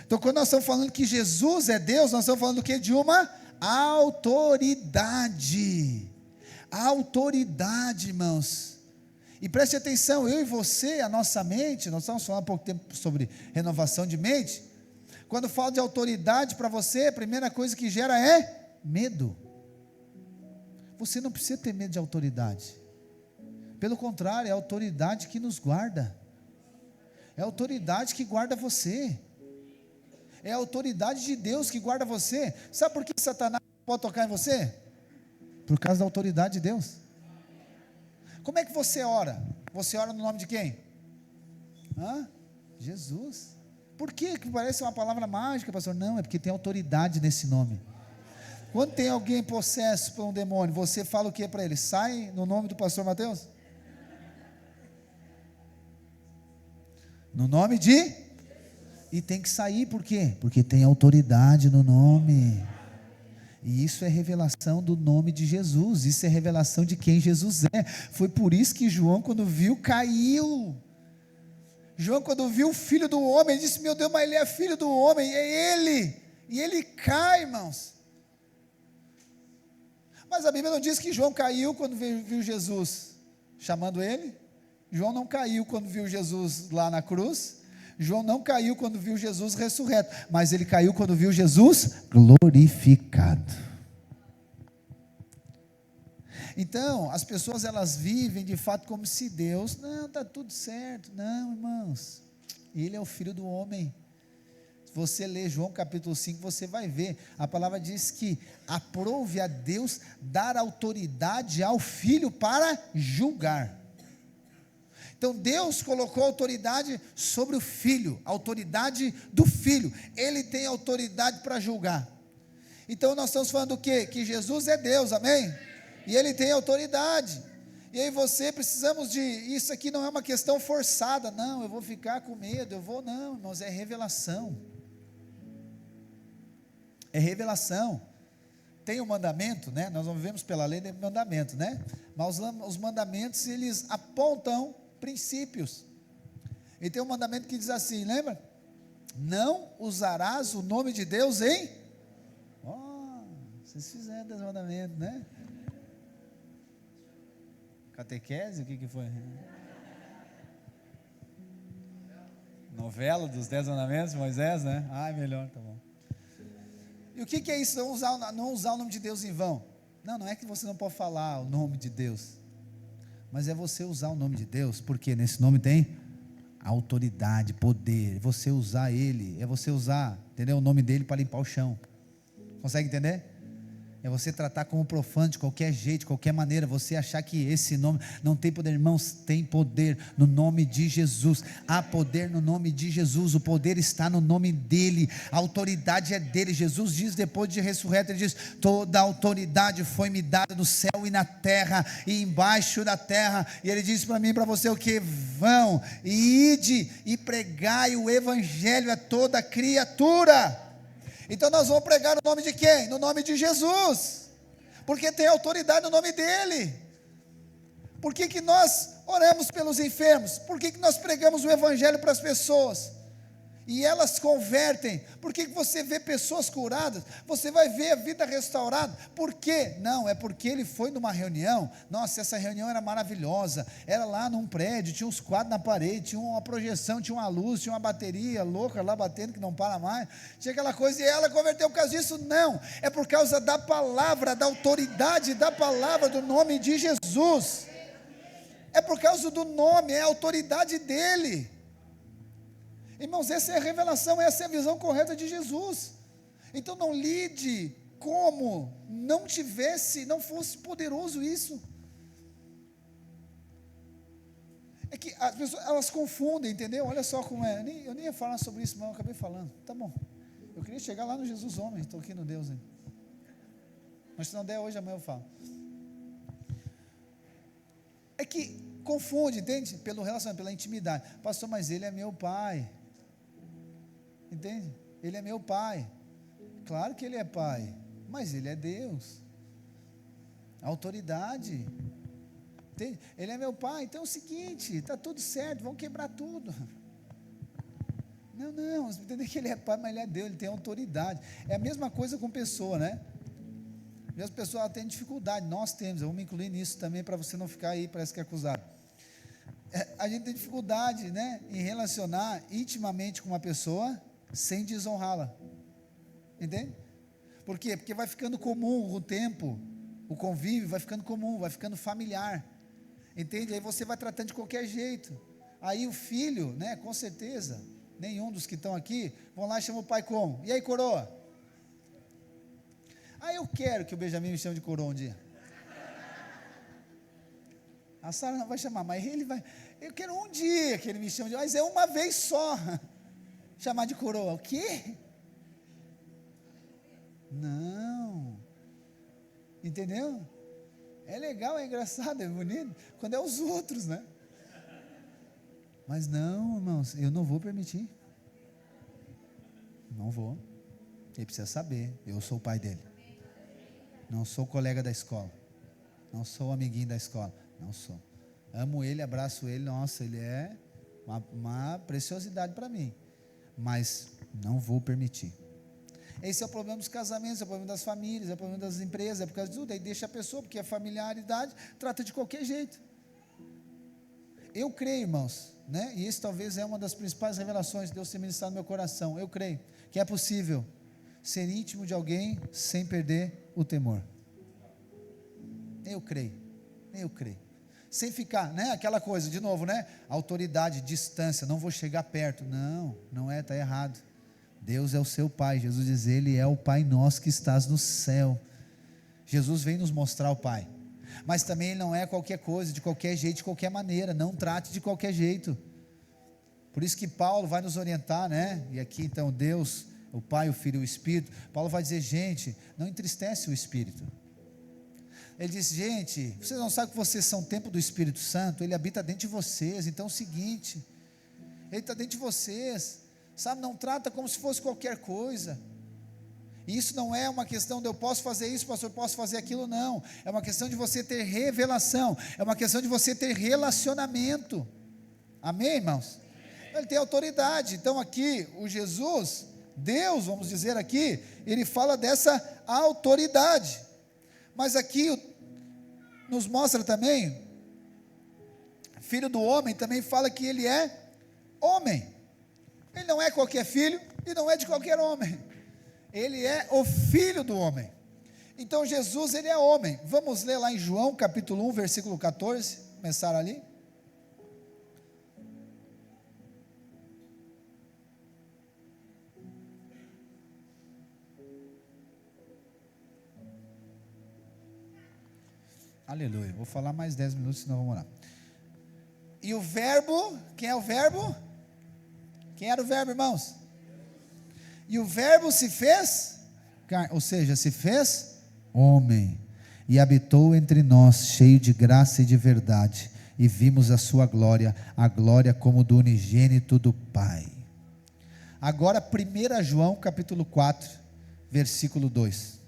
Então quando nós estamos falando que Jesus é Deus, nós estamos falando do que? De uma autoridade. Autoridade, irmãos. E preste atenção, eu e você, a nossa mente, nós estamos falando há pouco tempo sobre renovação de mente. Quando falo de autoridade para você, a primeira coisa que gera é medo. Você não precisa ter medo de autoridade. Pelo contrário, é a autoridade que nos guarda. É a autoridade que guarda você. É a autoridade de Deus que guarda você. Sabe por que Satanás não pode tocar em você? Por causa da autoridade de Deus. Como é que você ora? Você ora no nome de quem? Jesus. Por que parece uma palavra mágica, pastor? Não, é porque tem autoridade nesse nome. Quando tem alguém possesso por um demônio, você fala o que para ele? Sai no nome do pastor Mateus? No nome de? E tem que sair, por quê? Porque tem autoridade no nome. E isso é revelação do nome de Jesus. Isso é revelação de quem Jesus é. Foi por isso que João, quando viu, caiu. João, quando viu o Filho do Homem, disse, meu Deus, mas Ele é Filho do Homem, é Ele. E ele cai, irmãos. Mas a Bíblia não diz que João caiu quando viu Jesus. chamando ele. João não caiu quando viu Jesus lá na cruz. João não caiu quando viu Jesus ressurreto, mas ele caiu quando viu Jesus glorificado. Então, as pessoas elas vivem de fato como se Deus, não, está tudo certo. Não, irmãos, Ele é o Filho do homem. Se você ler João capítulo 5, você vai ver, a palavra diz que aprove a Deus dar autoridade ao Filho para julgar. Então Deus colocou autoridade sobre o Filho, a autoridade do Filho, Ele tem autoridade para julgar. Então nós estamos falando do quê? Que Jesus é Deus, amém? E Ele tem autoridade, e aí precisamos de, isso aqui não é uma questão forçada, não, eu vou ficar com medo, não, irmãos, é revelação, tem um mandamento, né? Nós não vivemos pela lei nem mandamento, né? Mas os mandamentos, eles apontam princípios, e tem um mandamento que diz assim, lembra? Não usarás o nome de Deus em, vocês fizeram esse mandamento, né? Catequese, o que foi? Novela dos 10 mandamentos, Moisés, né? Melhor, tá bom. E o que é isso, não usar o nome de Deus em vão? Não é que você não pode falar o nome de Deus, mas é você usar o nome de Deus, porque nesse nome tem autoridade, poder, você usar ele, é você usar, entendeu? O nome dele para limpar o chão, consegue entender? É você tratar como profano de qualquer jeito, de qualquer maneira, você achar que esse nome não tem poder. Irmãos, tem poder no nome de Jesus, há poder no nome de Jesus, o poder está no nome dele, a autoridade é dele. Jesus diz, depois de ressurreto, ele diz, toda a autoridade foi me dada no céu e na terra, e embaixo da terra, e ele diz para mim e para você o que? Vão, e ide, e pregai o evangelho a toda criatura. Então nós vamos pregar no nome de quem? No nome de Jesus, porque tem autoridade no nome dele. Por que nós oramos pelos enfermos? Por que nós pregamos o evangelho para as pessoas? E elas convertem. Por que você vê pessoas curadas? Você vai ver a vida restaurada. Por quê? Não, é porque ele foi numa reunião. Nossa, essa reunião era maravilhosa. Era lá num prédio, tinha uns quadros na parede, tinha uma projeção, tinha uma luz, tinha uma bateria louca lá batendo que não para mais. Tinha aquela coisa e ela converteu por causa disso? Não, é por causa da palavra, da autoridade da palavra, do nome de Jesus. É por causa do nome, é a autoridade dele. Irmãos, essa é a revelação, essa é a visão correta de Jesus. Então não lide como não fosse poderoso isso. É que as pessoas, elas confundem, entendeu? Olha só como é, eu nem ia falar sobre isso, mas eu acabei falando, tá bom, eu queria chegar lá no Jesus homem, estou aqui no Deus, hein? Mas se não der hoje, amanhã eu falo. É que confunde, entende? Pelo relacionamento, pela intimidade. Pastor, mas ele é meu pai. Entende? Ele é meu pai. Claro que ele é pai, mas ele é Deus. Autoridade. Entende? Ele é meu pai, então é o seguinte, está tudo certo, vamos quebrar tudo. Não, você entende que ele é pai, mas ele é Deus, ele tem autoridade. É a mesma coisa com pessoa, né? As pessoas têm dificuldade, nós temos, eu vou me incluir nisso também, para você não ficar aí, parece que é acusado. A gente tem dificuldade, né, em relacionar intimamente com uma pessoa, sem desonrá-la, entende? Por quê? Porque vai ficando comum o tempo, o convívio vai ficando comum, vai ficando familiar, entende? Aí você vai tratando de qualquer jeito, aí o filho, né, com certeza, nenhum dos que estão aqui, vão lá e chamam o pai como? E aí, coroa? Eu quero que o Benjamin me chame de coroa um dia. A Sara não vai chamar, mas ele vai, eu quero um dia que ele me chame de, mas é uma vez só, chamar de coroa, o quê? Não, entendeu? É legal, é engraçado, é bonito, quando é os outros, né? Mas não, irmãos, eu não vou permitir, não vou, ele precisa saber, eu sou o pai dele, não sou colega da escola, não sou amiguinho da escola, não sou, amo ele, abraço ele, nossa, ele é uma preciosidade para mim, mas não vou permitir. Esse é o problema dos casamentos, é o problema das famílias, é o problema das empresas, é por causa de tudo, aí deixa a pessoa, porque a familiaridade trata de qualquer jeito, Eu creio, irmãos, né? E isso talvez é uma das principais revelações que Deus tem ministrado no meu coração. Eu creio que é possível ser íntimo de alguém sem perder o temor. Eu creio. Sem ficar, né? Aquela coisa, de novo, né? Autoridade, distância, não vou chegar perto. Não é, está errado. Deus é o seu Pai. Jesus diz, Ele é o Pai nosso que estás no céu. Jesus vem nos mostrar o Pai. Mas também Ele não é qualquer coisa, de qualquer jeito, de qualquer maneira. Não trate de qualquer jeito. Por isso que Paulo vai nos orientar, né? E aqui então Deus, o Pai, o Filho e o Espírito. Paulo vai dizer, gente, não entristece o Espírito. Ele diz, gente, vocês não sabem que vocês são templo do Espírito Santo? Ele habita dentro de vocês. Então é o seguinte, Ele está dentro de vocês, sabe? Não trata como se fosse qualquer coisa. E isso não é uma questão de eu posso fazer isso, pastor, eu posso fazer aquilo, não. É uma questão de você ter revelação, é uma questão de você ter relacionamento. Amém, irmãos? Ele tem autoridade. Então aqui, o Jesus, Deus, vamos dizer aqui, Ele fala dessa autoridade. Mas aqui, nos mostra também, filho do homem, também fala que Ele é homem. Ele não é qualquer filho, e não é de qualquer homem. Ele é o Filho do homem. Então Jesus, Ele é homem. Vamos ler lá em João capítulo 1, versículo 14, começar ali. Aleluia, vou falar mais 10 minutos, senão vamos lá. E o verbo, quem é o verbo? Quem era o verbo, irmãos? E o verbo se fez carne, ou seja, se fez homem, e habitou entre nós, cheio de graça e de verdade, e vimos a sua glória, a glória como do unigênito do Pai. Agora 1 João capítulo 4, versículo 2.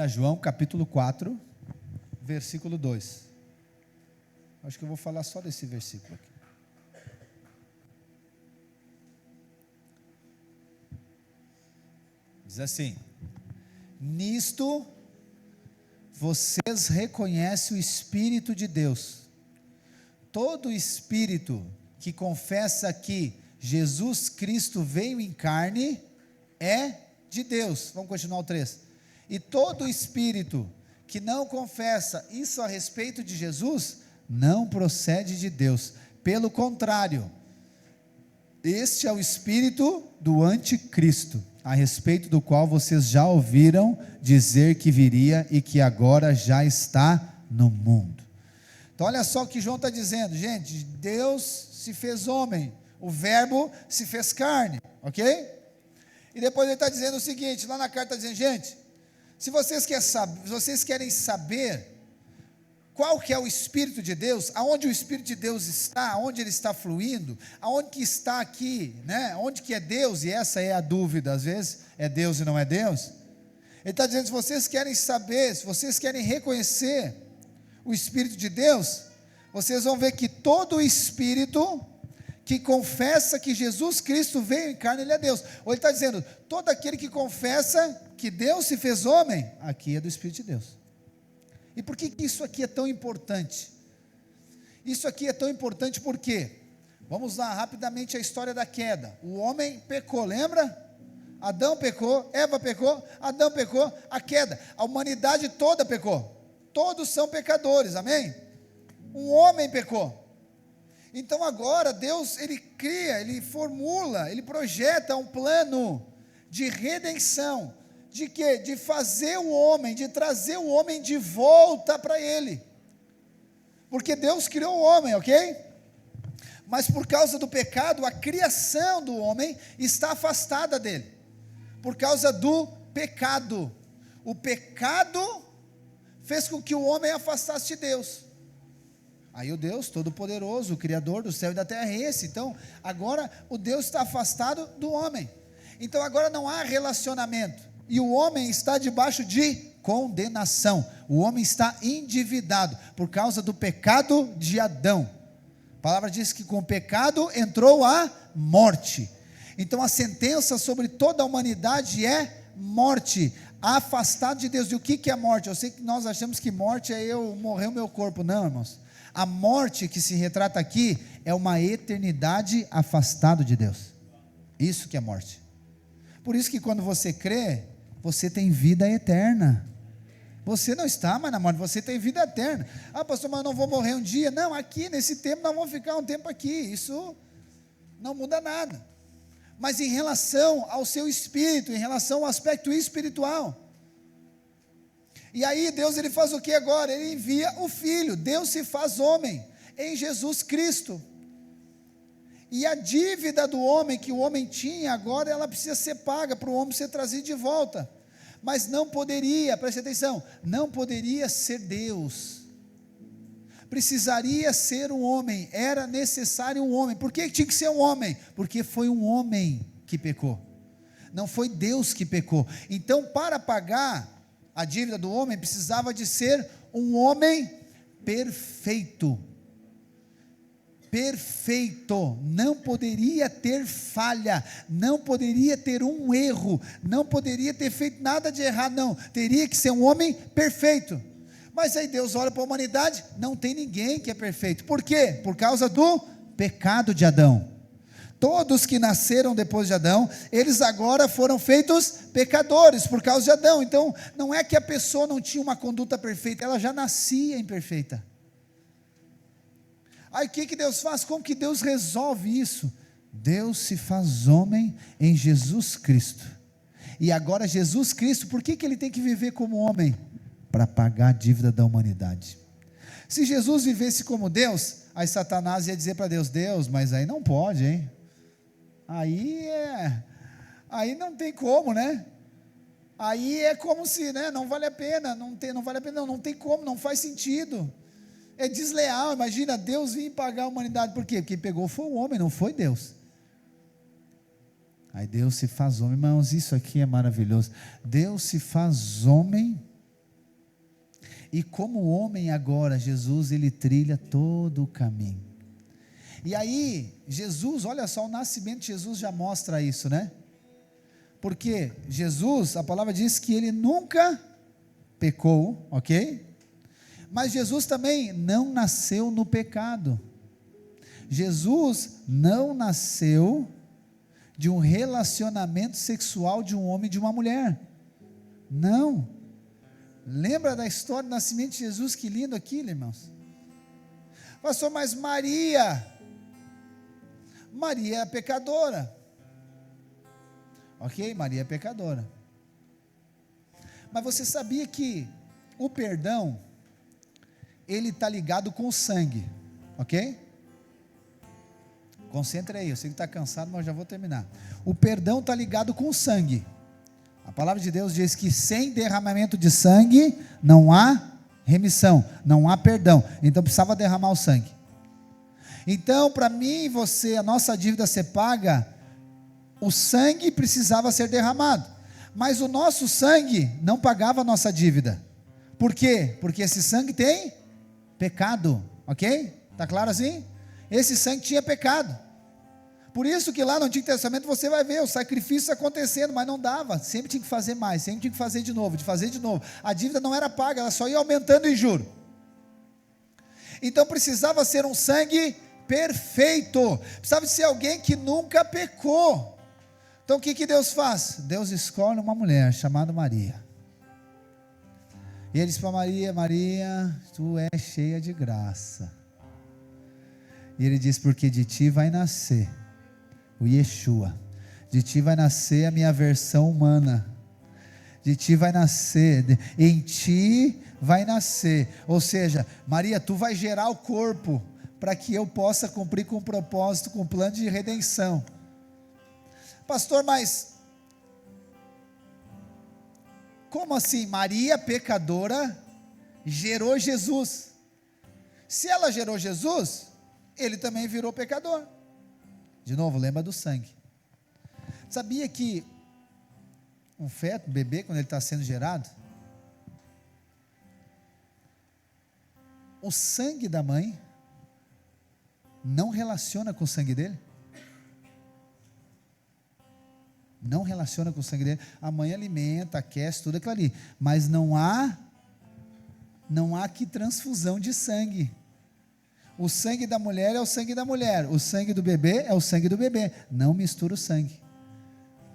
João capítulo 4, versículo 2. Acho que eu vou falar só desse versículo aqui. Diz assim: nisto vocês reconhecem o Espírito de Deus. Todo espírito que confessa que Jesus Cristo veio em carne é de Deus. Vamos continuar o 3. E todo espírito que não confessa isso a respeito de Jesus, não procede de Deus. Pelo contrário, este é o espírito do anticristo, a respeito do qual vocês já ouviram dizer que viria e que agora já está no mundo. Então olha só o que João está dizendo, gente. Deus se fez homem, o verbo se fez carne, ok? E depois ele está dizendo o seguinte, lá na carta está dizendo, gente, se vocês querem saber qual que é o Espírito de Deus, aonde o Espírito de Deus está, aonde ele está fluindo, aonde que está aqui, né? Onde que é Deus, e essa é a dúvida, às vezes, é Deus e não é Deus? Ele está dizendo, se vocês querem saber, se vocês querem reconhecer o Espírito de Deus, vocês vão ver que todo Espírito que confessa que Jesus Cristo veio em carne, ele é Deus. Ou ele está dizendo, todo aquele que confessa que Deus se fez homem, aqui é do Espírito de Deus. E por que isso aqui é tão importante? Isso aqui é tão importante porque, vamos lá rapidamente a história da queda. O homem pecou, lembra? Adão pecou, Eva pecou, Adão pecou, a queda. A humanidade toda pecou. Todos são pecadores, amém? Um homem pecou. Então agora Deus, Ele cria, Ele formula, Ele projeta um plano de redenção. De quê? De fazer o homem, de trazer o homem de volta para Ele. Porque Deus criou o homem, ok? Mas por causa do pecado, a criação do homem está afastada dele. Por causa do pecado. O pecado fez com que o homem afastasse de Deus. Aí o Deus Todo-Poderoso, o Criador do céu e da terra é esse. Então, agora o Deus está afastado do homem. Então agora não há relacionamento. E o homem está debaixo de condenação. O homem está endividado por causa do pecado de Adão. A palavra diz que com o pecado entrou a morte. Então a sentença sobre toda a humanidade é morte, afastado de Deus. E o que é morte? Eu sei que nós achamos que morte é eu morrer o meu corpo. Não, irmãos. A morte que se retrata aqui é uma eternidade afastado de Deus. Isso que é morte. Por isso que quando você crê, você tem vida eterna. Você não está mais na morte, você tem vida eterna. Ah, pastor, mas eu não vou morrer um dia. Não, aqui nesse tempo nós vamos ficar um tempo aqui. Isso não muda nada. Mas em relação ao seu espírito, em relação ao aspecto espiritual. E aí Deus ele faz o que agora? Ele envia o Filho. Deus se faz homem em Jesus Cristo. E a dívida do homem que o homem tinha agora, ela precisa ser paga para o homem ser trazido de volta. Mas não poderia, preste atenção, não poderia ser Deus. Precisaria ser um homem, era necessário um homem. Por que tinha que ser um homem? Porque foi um homem que pecou. Não foi Deus que pecou. Então, para pagar a dívida do homem, precisava de ser um homem perfeito. Perfeito, não poderia ter falha, não poderia ter um erro, não poderia ter feito nada de errado, não, teria que ser um homem perfeito. Mas aí Deus olha para a humanidade, não tem ninguém que é perfeito. Por quê? Por causa do pecado de Adão. Todos que nasceram depois de Adão, eles agora foram feitos pecadores por causa de Adão. Então, não é que a pessoa não tinha uma conduta perfeita, ela já nascia imperfeita. Aí o que Deus faz? Como que Deus resolve isso? Deus se faz homem em Jesus Cristo. E agora Jesus Cristo, por que ele tem que viver como homem? Para pagar a dívida da humanidade. Se Jesus vivesse como Deus, aí Satanás ia dizer para Deus, Deus, mas aí não pode, hein? Aí não tem como, né? Aí é como se, né, não vale a pena, não vale a pena, não tem como, não faz sentido. É desleal, imagina Deus vir pagar a humanidade, por quê? Quem pegou foi o homem, não foi Deus. Aí Deus se faz homem, irmãos, isso aqui é maravilhoso. Deus se faz homem, e como homem agora, Jesus, ele trilha todo o caminho. E aí, Jesus, olha só, o nascimento de Jesus já mostra isso, né? Porque Jesus, a palavra diz que ele nunca pecou, ok? Mas Jesus também não nasceu no pecado. Jesus não nasceu de um relacionamento sexual de um homem e de uma mulher. Não. Lembra da história do nascimento de Jesus? Que lindo aquilo, irmãos. Pastor, mas Maria é pecadora. Ok? Maria é pecadora. Mas você sabia que o perdão, ele está ligado com o sangue, ok? Concentre aí, eu sei que está cansado, mas já vou terminar. O perdão está ligado com o sangue. A palavra de Deus diz que sem derramamento de sangue, não há remissão, não há perdão, então precisava derramar o sangue. Então, para mim e você, a nossa dívida ser paga, o sangue precisava ser derramado, mas o nosso sangue não pagava a nossa dívida. Por quê? Porque esse sangue tem pecado, ok? Está claro assim? Esse sangue tinha pecado. Por isso que lá no Antigo Testamento você vai ver os sacrifícios acontecendo, mas não dava, sempre tinha que fazer mais, sempre tinha que fazer de novo, a dívida não era paga, ela só ia aumentando em juro. Então precisava ser um sangue perfeito, precisava ser alguém que nunca pecou. Então o que Deus faz? Deus escolhe uma mulher chamada Maria. E ele diz para Maria, Maria, tu és cheia de graça. E ele diz, porque de ti vai nascer o Yeshua, de ti vai nascer a minha versão humana, de ti vai nascer, em ti vai nascer, ou seja, Maria, tu vai gerar o corpo, para que eu possa cumprir com o propósito, com o plano de redenção. Pastor, mas como assim? Maria, pecadora, gerou Jesus. Se ela gerou Jesus, ele também virou pecador. De novo, lembra do sangue. Sabia que um feto, um bebê, quando ele está sendo gerado, o sangue da mãe não relaciona com o sangue dele? Não relaciona com o sangue dele. A mãe alimenta, aquece, tudo aquilo ali. Mas não há que transfusão de sangue. O sangue da mulher é o sangue da mulher. O sangue do bebê é o sangue do bebê. Não mistura o sangue.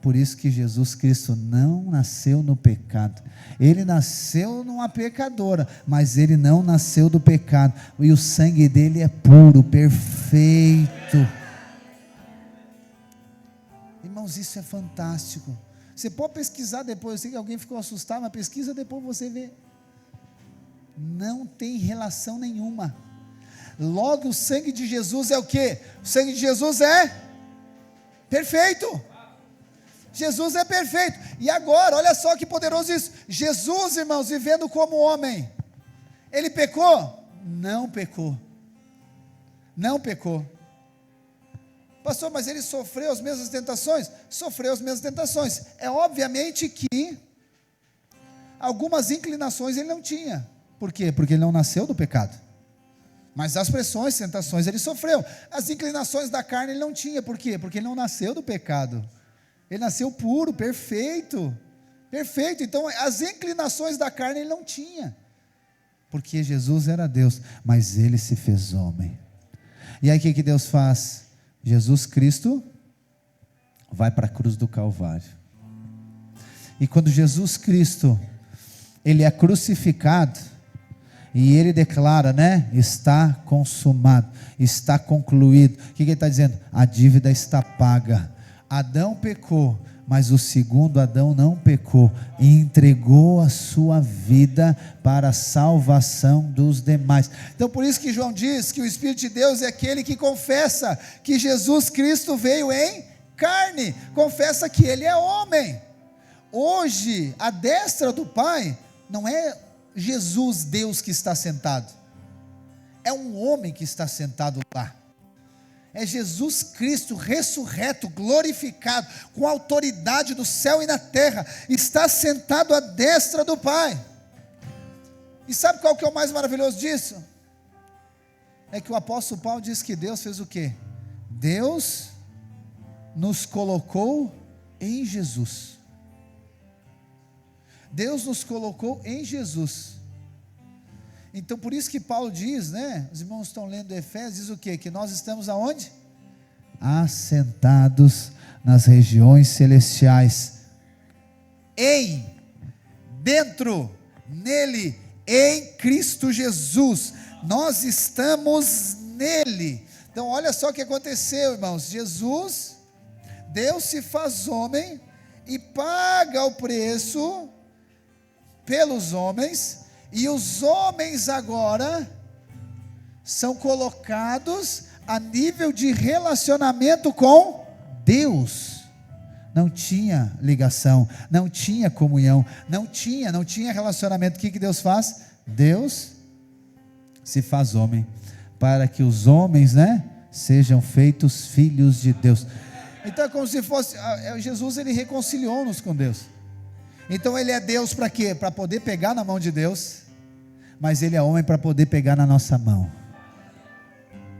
Por isso que Jesus Cristo não nasceu no pecado. Ele nasceu numa pecadora, mas ele não nasceu do pecado. E o sangue dele é puro, perfeito. Irmãos, isso é fantástico. Você pode pesquisar depois. Eu sei que alguém ficou assustado, mas pesquisa depois você vê. Não tem relação nenhuma. Logo, o sangue de Jesus é o quê? O sangue de Jesus é perfeito. Jesus é perfeito. E agora, olha só que poderoso isso. Jesus, irmãos, vivendo como homem, ele pecou? Não pecou. Não pecou. Pastor, mas ele sofreu as mesmas tentações? Sofreu as mesmas tentações. É obviamente que algumas inclinações ele não tinha. Por quê? Porque ele não nasceu do pecado. Mas as pressões, tentações ele sofreu. As inclinações da carne ele não tinha. Por quê? Porque ele não nasceu do pecado. Ele nasceu puro, perfeito. Perfeito. Então as inclinações da carne ele não tinha. Porque Jesus era Deus, mas ele se fez homem. E aí o que Deus faz? Jesus Cristo vai para a cruz do Calvário. E quando Jesus Cristo, ele é crucificado, e ele declara, né? Está consumado, está concluído. O que ele está dizendo? A dívida está paga. Adão pecou, mas o segundo Adão não pecou, e entregou a sua vida para a salvação dos demais. Então por isso que João diz que o Espírito de Deus é aquele que confessa que Jesus Cristo veio em carne, confessa que ele é homem. Hoje, à destra do Pai, não é Jesus Deus que está sentado, é um homem que está sentado lá. É Jesus Cristo ressurreto, glorificado, com autoridade do céu e na terra, está sentado à destra do Pai. E sabe qual que é o mais maravilhoso disso? É que o apóstolo Paulo diz que Deus fez o quê? Deus nos colocou em Jesus. Deus nos colocou em Jesus. Então por isso que Paulo diz, né? Os irmãos estão lendo Efésios, diz o quê? Que nós estamos aonde? Assentados nas regiões celestiais, dentro, nele, em Cristo Jesus. Nós estamos nele. Então olha só o que aconteceu, irmãos. Jesus, Deus se faz homem e paga o preço pelos homens. E os homens agora são colocados a nível de relacionamento com Deus. Não tinha ligação, não tinha comunhão, não tinha relacionamento. O que Deus faz? Deus se faz homem, para que os homens, né, sejam feitos filhos de Deus. Então é como se fosse, Jesus, ele reconciliou-nos com Deus. Então ele é Deus para quê? Para poder pegar na mão de Deus, mas ele é homem para poder pegar na nossa mão.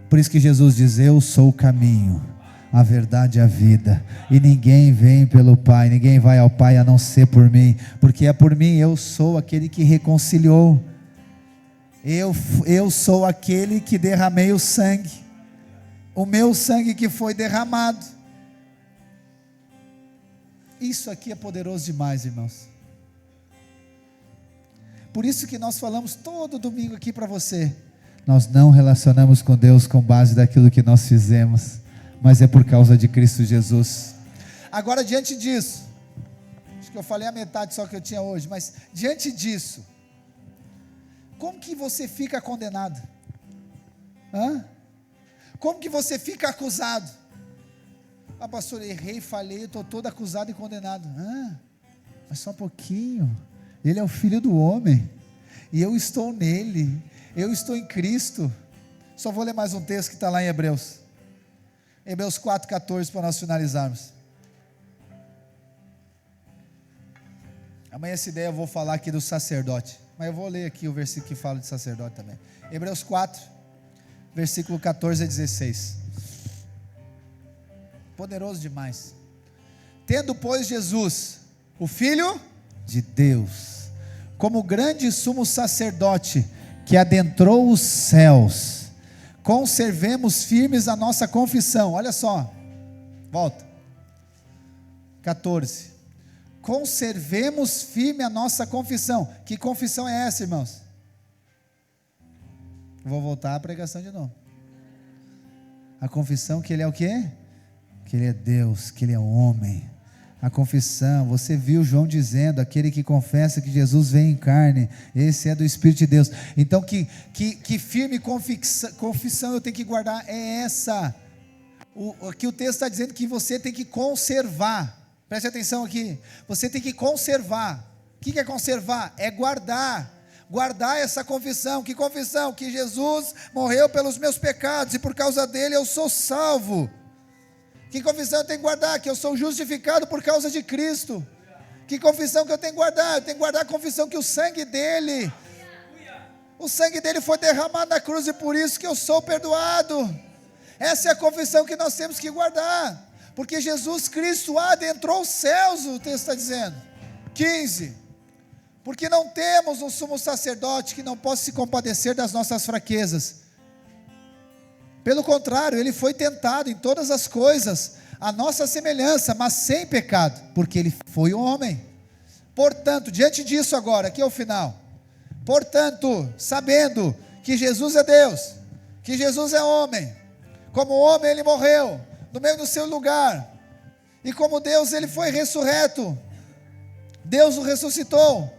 Por isso que Jesus diz: eu sou o caminho, a verdade e a vida, e ninguém vem pelo Pai, ninguém vai ao Pai a não ser por mim, porque é por mim. Eu sou aquele que reconciliou, eu sou aquele que derramei o sangue, o meu sangue que foi derramado. Isso aqui é poderoso demais, irmãos. Por isso que nós falamos todo domingo aqui para você: nós não relacionamos com Deus com base daquilo que nós fizemos, mas é por causa de Cristo Jesus. Agora, diante disso, acho que eu falei a metade só que eu tinha hoje, mas diante disso, como que você fica condenado? Como que você fica acusado? Pastor, errei, falhei, estou todo acusado e condenado. Mas só um pouquinho. Ele é o Filho do homem, e eu estou nele, eu estou em Cristo. Só vou ler mais um texto que está lá em Hebreus 4,14, para nós finalizarmos. Amanhã essa ideia eu vou falar aqui do sacerdote, mas eu vou ler aqui o versículo que fala de sacerdote também. Hebreus 4, versículo 14 a 16. Poderoso demais. Tendo, pois, Jesus, o Filho de Deus, como grande sumo sacerdote, que adentrou os céus, conservemos firmes a nossa confissão. Olha só, volta, 14, conservemos firme a nossa confissão. Que confissão é essa, irmãos? Vou voltar à pregação de novo. A confissão que Ele é o quê? Que Ele é Deus, que Ele é homem. A confissão, você viu João dizendo, aquele que confessa que Jesus veio em carne, esse é do Espírito de Deus. Então que firme confissão eu tenho que guardar é essa. Aqui o texto está dizendo que você tem que conservar. Preste atenção aqui, você tem que conservar. O que é conservar? É guardar essa confissão. Que confissão? Que Jesus morreu pelos meus pecados e por causa dele eu sou salvo. Que confissão eu tenho que guardar? Que eu sou justificado por causa de Cristo. Que confissão que eu tenho que guardar? Eu tenho que guardar a confissão que o sangue dele foi derramado na cruz e por isso que eu sou perdoado. Essa é a confissão que nós temos que guardar, porque Jesus Cristo adentrou os céus, o texto está dizendo. 15, porque não temos um sumo sacerdote que não possa se compadecer das nossas fraquezas. Pelo contrário, ele foi tentado em todas as coisas, a nossa semelhança, mas sem pecado, porque ele foi homem. Portanto, diante disso agora, aqui é o final. Portanto, sabendo que Jesus é Deus, que Jesus é homem, como homem ele morreu, no meio do seu lugar, e como Deus ele foi ressurreto, Deus o ressuscitou,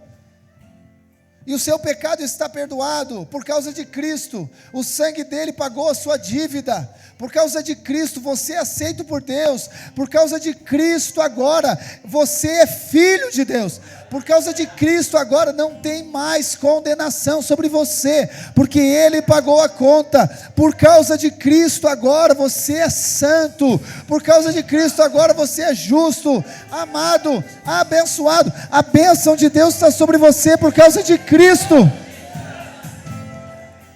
e o seu pecado está perdoado, por causa de Cristo, o sangue dele pagou a sua dívida, por causa de Cristo você é aceito por Deus, por causa de Cristo agora, você é filho de Deus, por causa de Cristo agora não tem mais condenação sobre você, porque Ele pagou a conta, por causa de Cristo agora você é santo, por causa de Cristo agora você é justo, amado, abençoado, a bênção de Deus está sobre você por causa de Cristo.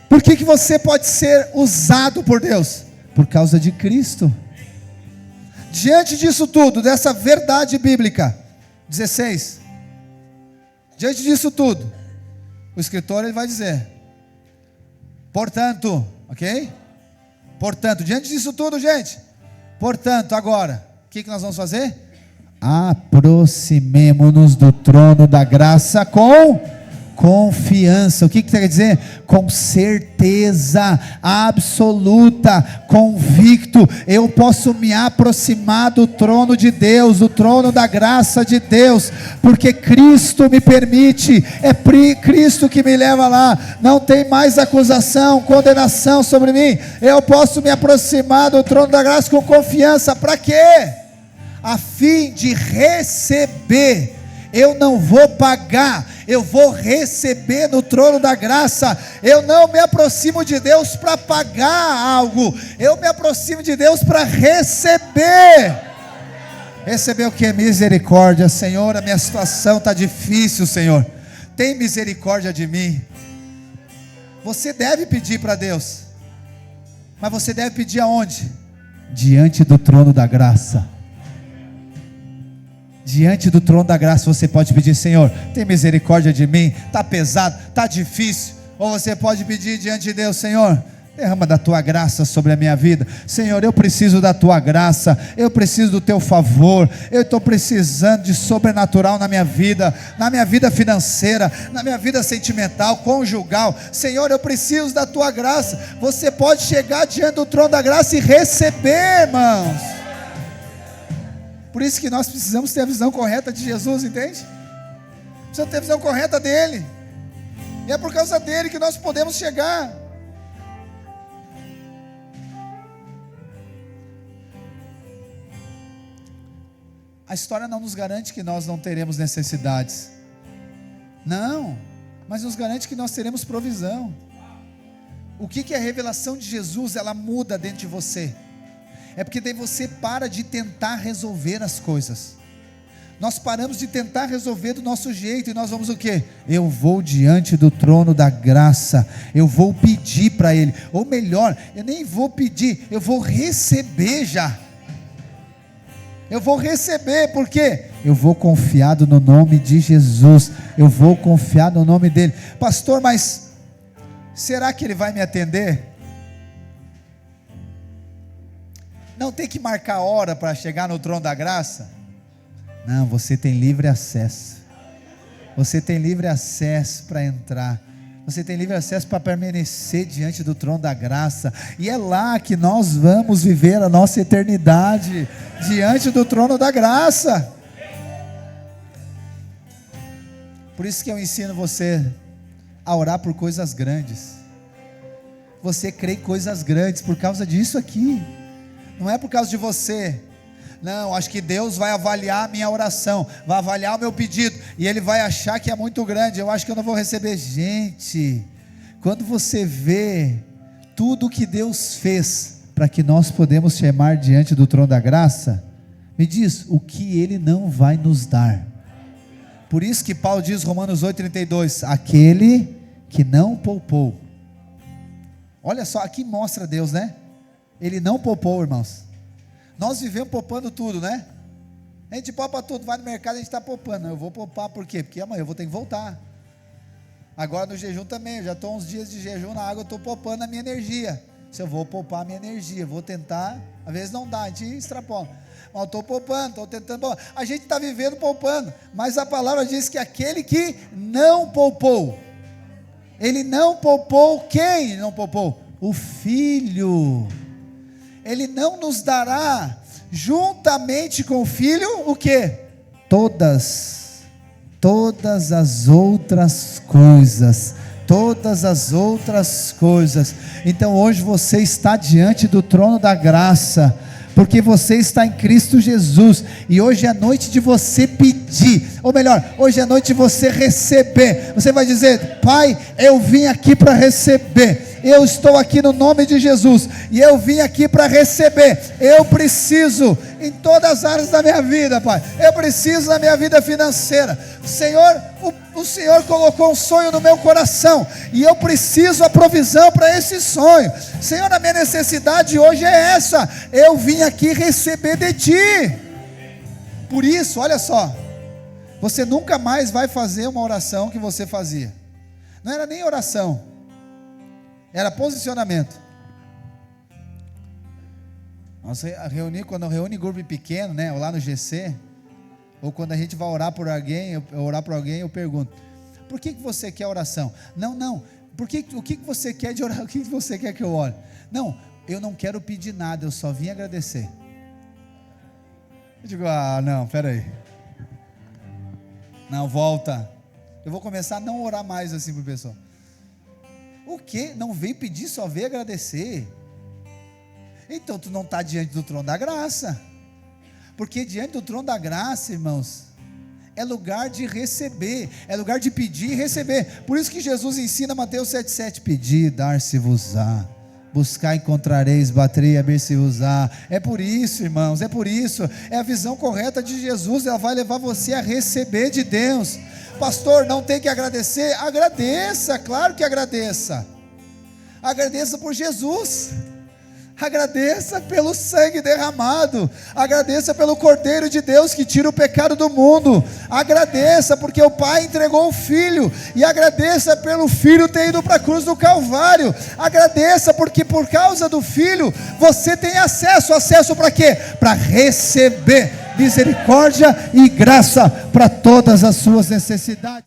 Por que você pode ser usado por Deus? Por causa de Cristo. Diante disso tudo, dessa verdade bíblica, 16, diante disso tudo, o escritor ele vai dizer, portanto, ok? Portanto, diante disso tudo, gente, portanto, agora, o que nós vamos fazer? Aproximemo-nos do trono da graça com confiança. O que quer dizer? Com certeza absoluta, convicto, eu posso me aproximar do trono de Deus, o trono da graça de Deus, porque Cristo me permite, é Cristo que me leva lá, não tem mais acusação, condenação sobre mim, eu posso me aproximar do trono da graça com confiança. Para quê? A fim de receber. Eu não vou pagar, eu vou receber no trono da graça. Eu não me aproximo de Deus para pagar algo, eu me aproximo de Deus para receber. Receber o que? Misericórdia. Senhor, a minha situação está difícil, Senhor, tem misericórdia de mim. Você deve pedir para Deus, mas você deve pedir aonde? Diante do trono da graça. Diante do trono da graça você pode pedir, Senhor, tem misericórdia de mim, está pesado, está difícil. Ou você pode pedir diante de Deus, Senhor, derrama da tua graça sobre a minha vida. Senhor, eu preciso da tua graça, eu preciso do teu favor, eu estou precisando de sobrenatural na minha vida financeira, na minha vida sentimental, conjugal. Senhor, eu preciso da tua graça. Você pode chegar diante do trono da graça e receber, irmãos. Por isso que nós precisamos ter a visão correta de Jesus, entende? Precisamos ter a visão correta dele, e é por causa dele que nós podemos chegar. A história não nos garante que nós não teremos necessidades, não, mas nos garante que nós teremos provisão. O que é a revelação de Jesus? Ela muda dentro de você. É porque daí você para de tentar resolver as coisas. Nós paramos de tentar resolver do nosso jeito e nós vamos o quê? Eu vou diante do trono da graça, eu vou pedir para Ele, ou melhor, eu nem vou pedir, eu vou receber já. Eu vou receber, por quê? Eu vou confiado no nome de Jesus, eu vou confiar no nome dEle. Pastor, mas será que Ele vai me atender? Não tem que marcar hora para chegar no trono da graça? Não, você tem livre acesso. Você tem livre acesso para entrar. Você tem livre acesso para permanecer diante do trono da graça. E é lá que nós vamos viver a nossa eternidade, diante do trono da graça. Por isso que eu ensino você a orar por coisas grandes. Você crê em coisas grandes por causa disso aqui. Não é por causa de você. Não, acho que Deus vai avaliar a minha oração, vai avaliar o meu pedido, e Ele vai achar que é muito grande, eu acho que eu não vou receber. Gente, quando você vê tudo que Deus fez, para que nós podemos chamar diante do trono da graça, me diz, o que Ele não vai nos dar? Por isso que Paulo diz, Romanos 8,32, aquele que não poupou, olha só, aqui mostra Deus, né? Ele não poupou, irmãos. Nós vivemos poupando tudo, né? A gente poupa tudo, vai no mercado, a gente está poupando. Não, eu vou poupar por quê? Porque amanhã eu vou ter que voltar. Agora no jejum também, eu já estou uns dias de jejum na água, eu estou poupando a minha energia. Se eu vou poupar a minha energia, vou tentar, às vezes não dá, a gente extrapola. Mas eu estou poupando, estou tentando poupar. A gente está vivendo poupando, mas a palavra diz que aquele que não poupou, ele não poupou quem não poupou? O Filho. Ele não nos dará, juntamente com o Filho, o que? Todas as outras coisas, então hoje você está diante do trono da graça, porque você está em Cristo Jesus, e hoje é noite de você pedir, ou melhor, hoje é noite de você receber. Você vai dizer, Pai, eu vim aqui para receber, eu estou aqui no nome de Jesus, e eu vim aqui para receber, eu preciso, em todas as áreas da minha vida, Pai, eu preciso na minha vida financeira, Senhor, o Senhor colocou um sonho no meu coração, e eu preciso a provisão para esse sonho, Senhor, a minha necessidade hoje é essa, eu vim aqui receber de Ti. Por isso, olha só, você nunca mais vai fazer uma oração que você fazia, não era nem oração, era posicionamento. Nossa, quando eu reúne grupo pequeno, né, ou lá no GC, ou quando a gente vai orar por alguém, eu pergunto, por que você quer oração? Não, o que você quer de orar? O que você quer que eu ore? Não, eu não quero pedir nada, eu só vim agradecer. Eu digo, não, peraí, não, volta, eu vou começar a não orar mais assim para o pessoal. O que? Não veio pedir, só veio agradecer. Então tu não está diante do trono da graça, porque diante do trono da graça, irmãos, é lugar de receber, é lugar de pedir e receber. Por isso que Jesus ensina Mateus 7,7, pedir, dar-se-vos-á, buscar encontrareis, baterei e abrir-se-vos-á. É por isso, irmãos, é por isso, é a visão correta de Jesus, ela vai levar você a receber de Deus. Pastor, não tem que agradecer? Agradeça, claro que agradeça por Jesus, agradeça pelo sangue derramado, agradeça pelo Cordeiro de Deus que tira o pecado do mundo, agradeça porque o Pai entregou o Filho, e agradeça pelo Filho ter ido para a cruz do Calvário, agradeça porque por causa do Filho, você tem acesso para quê? Para receber misericórdia e graça para todas as suas necessidades.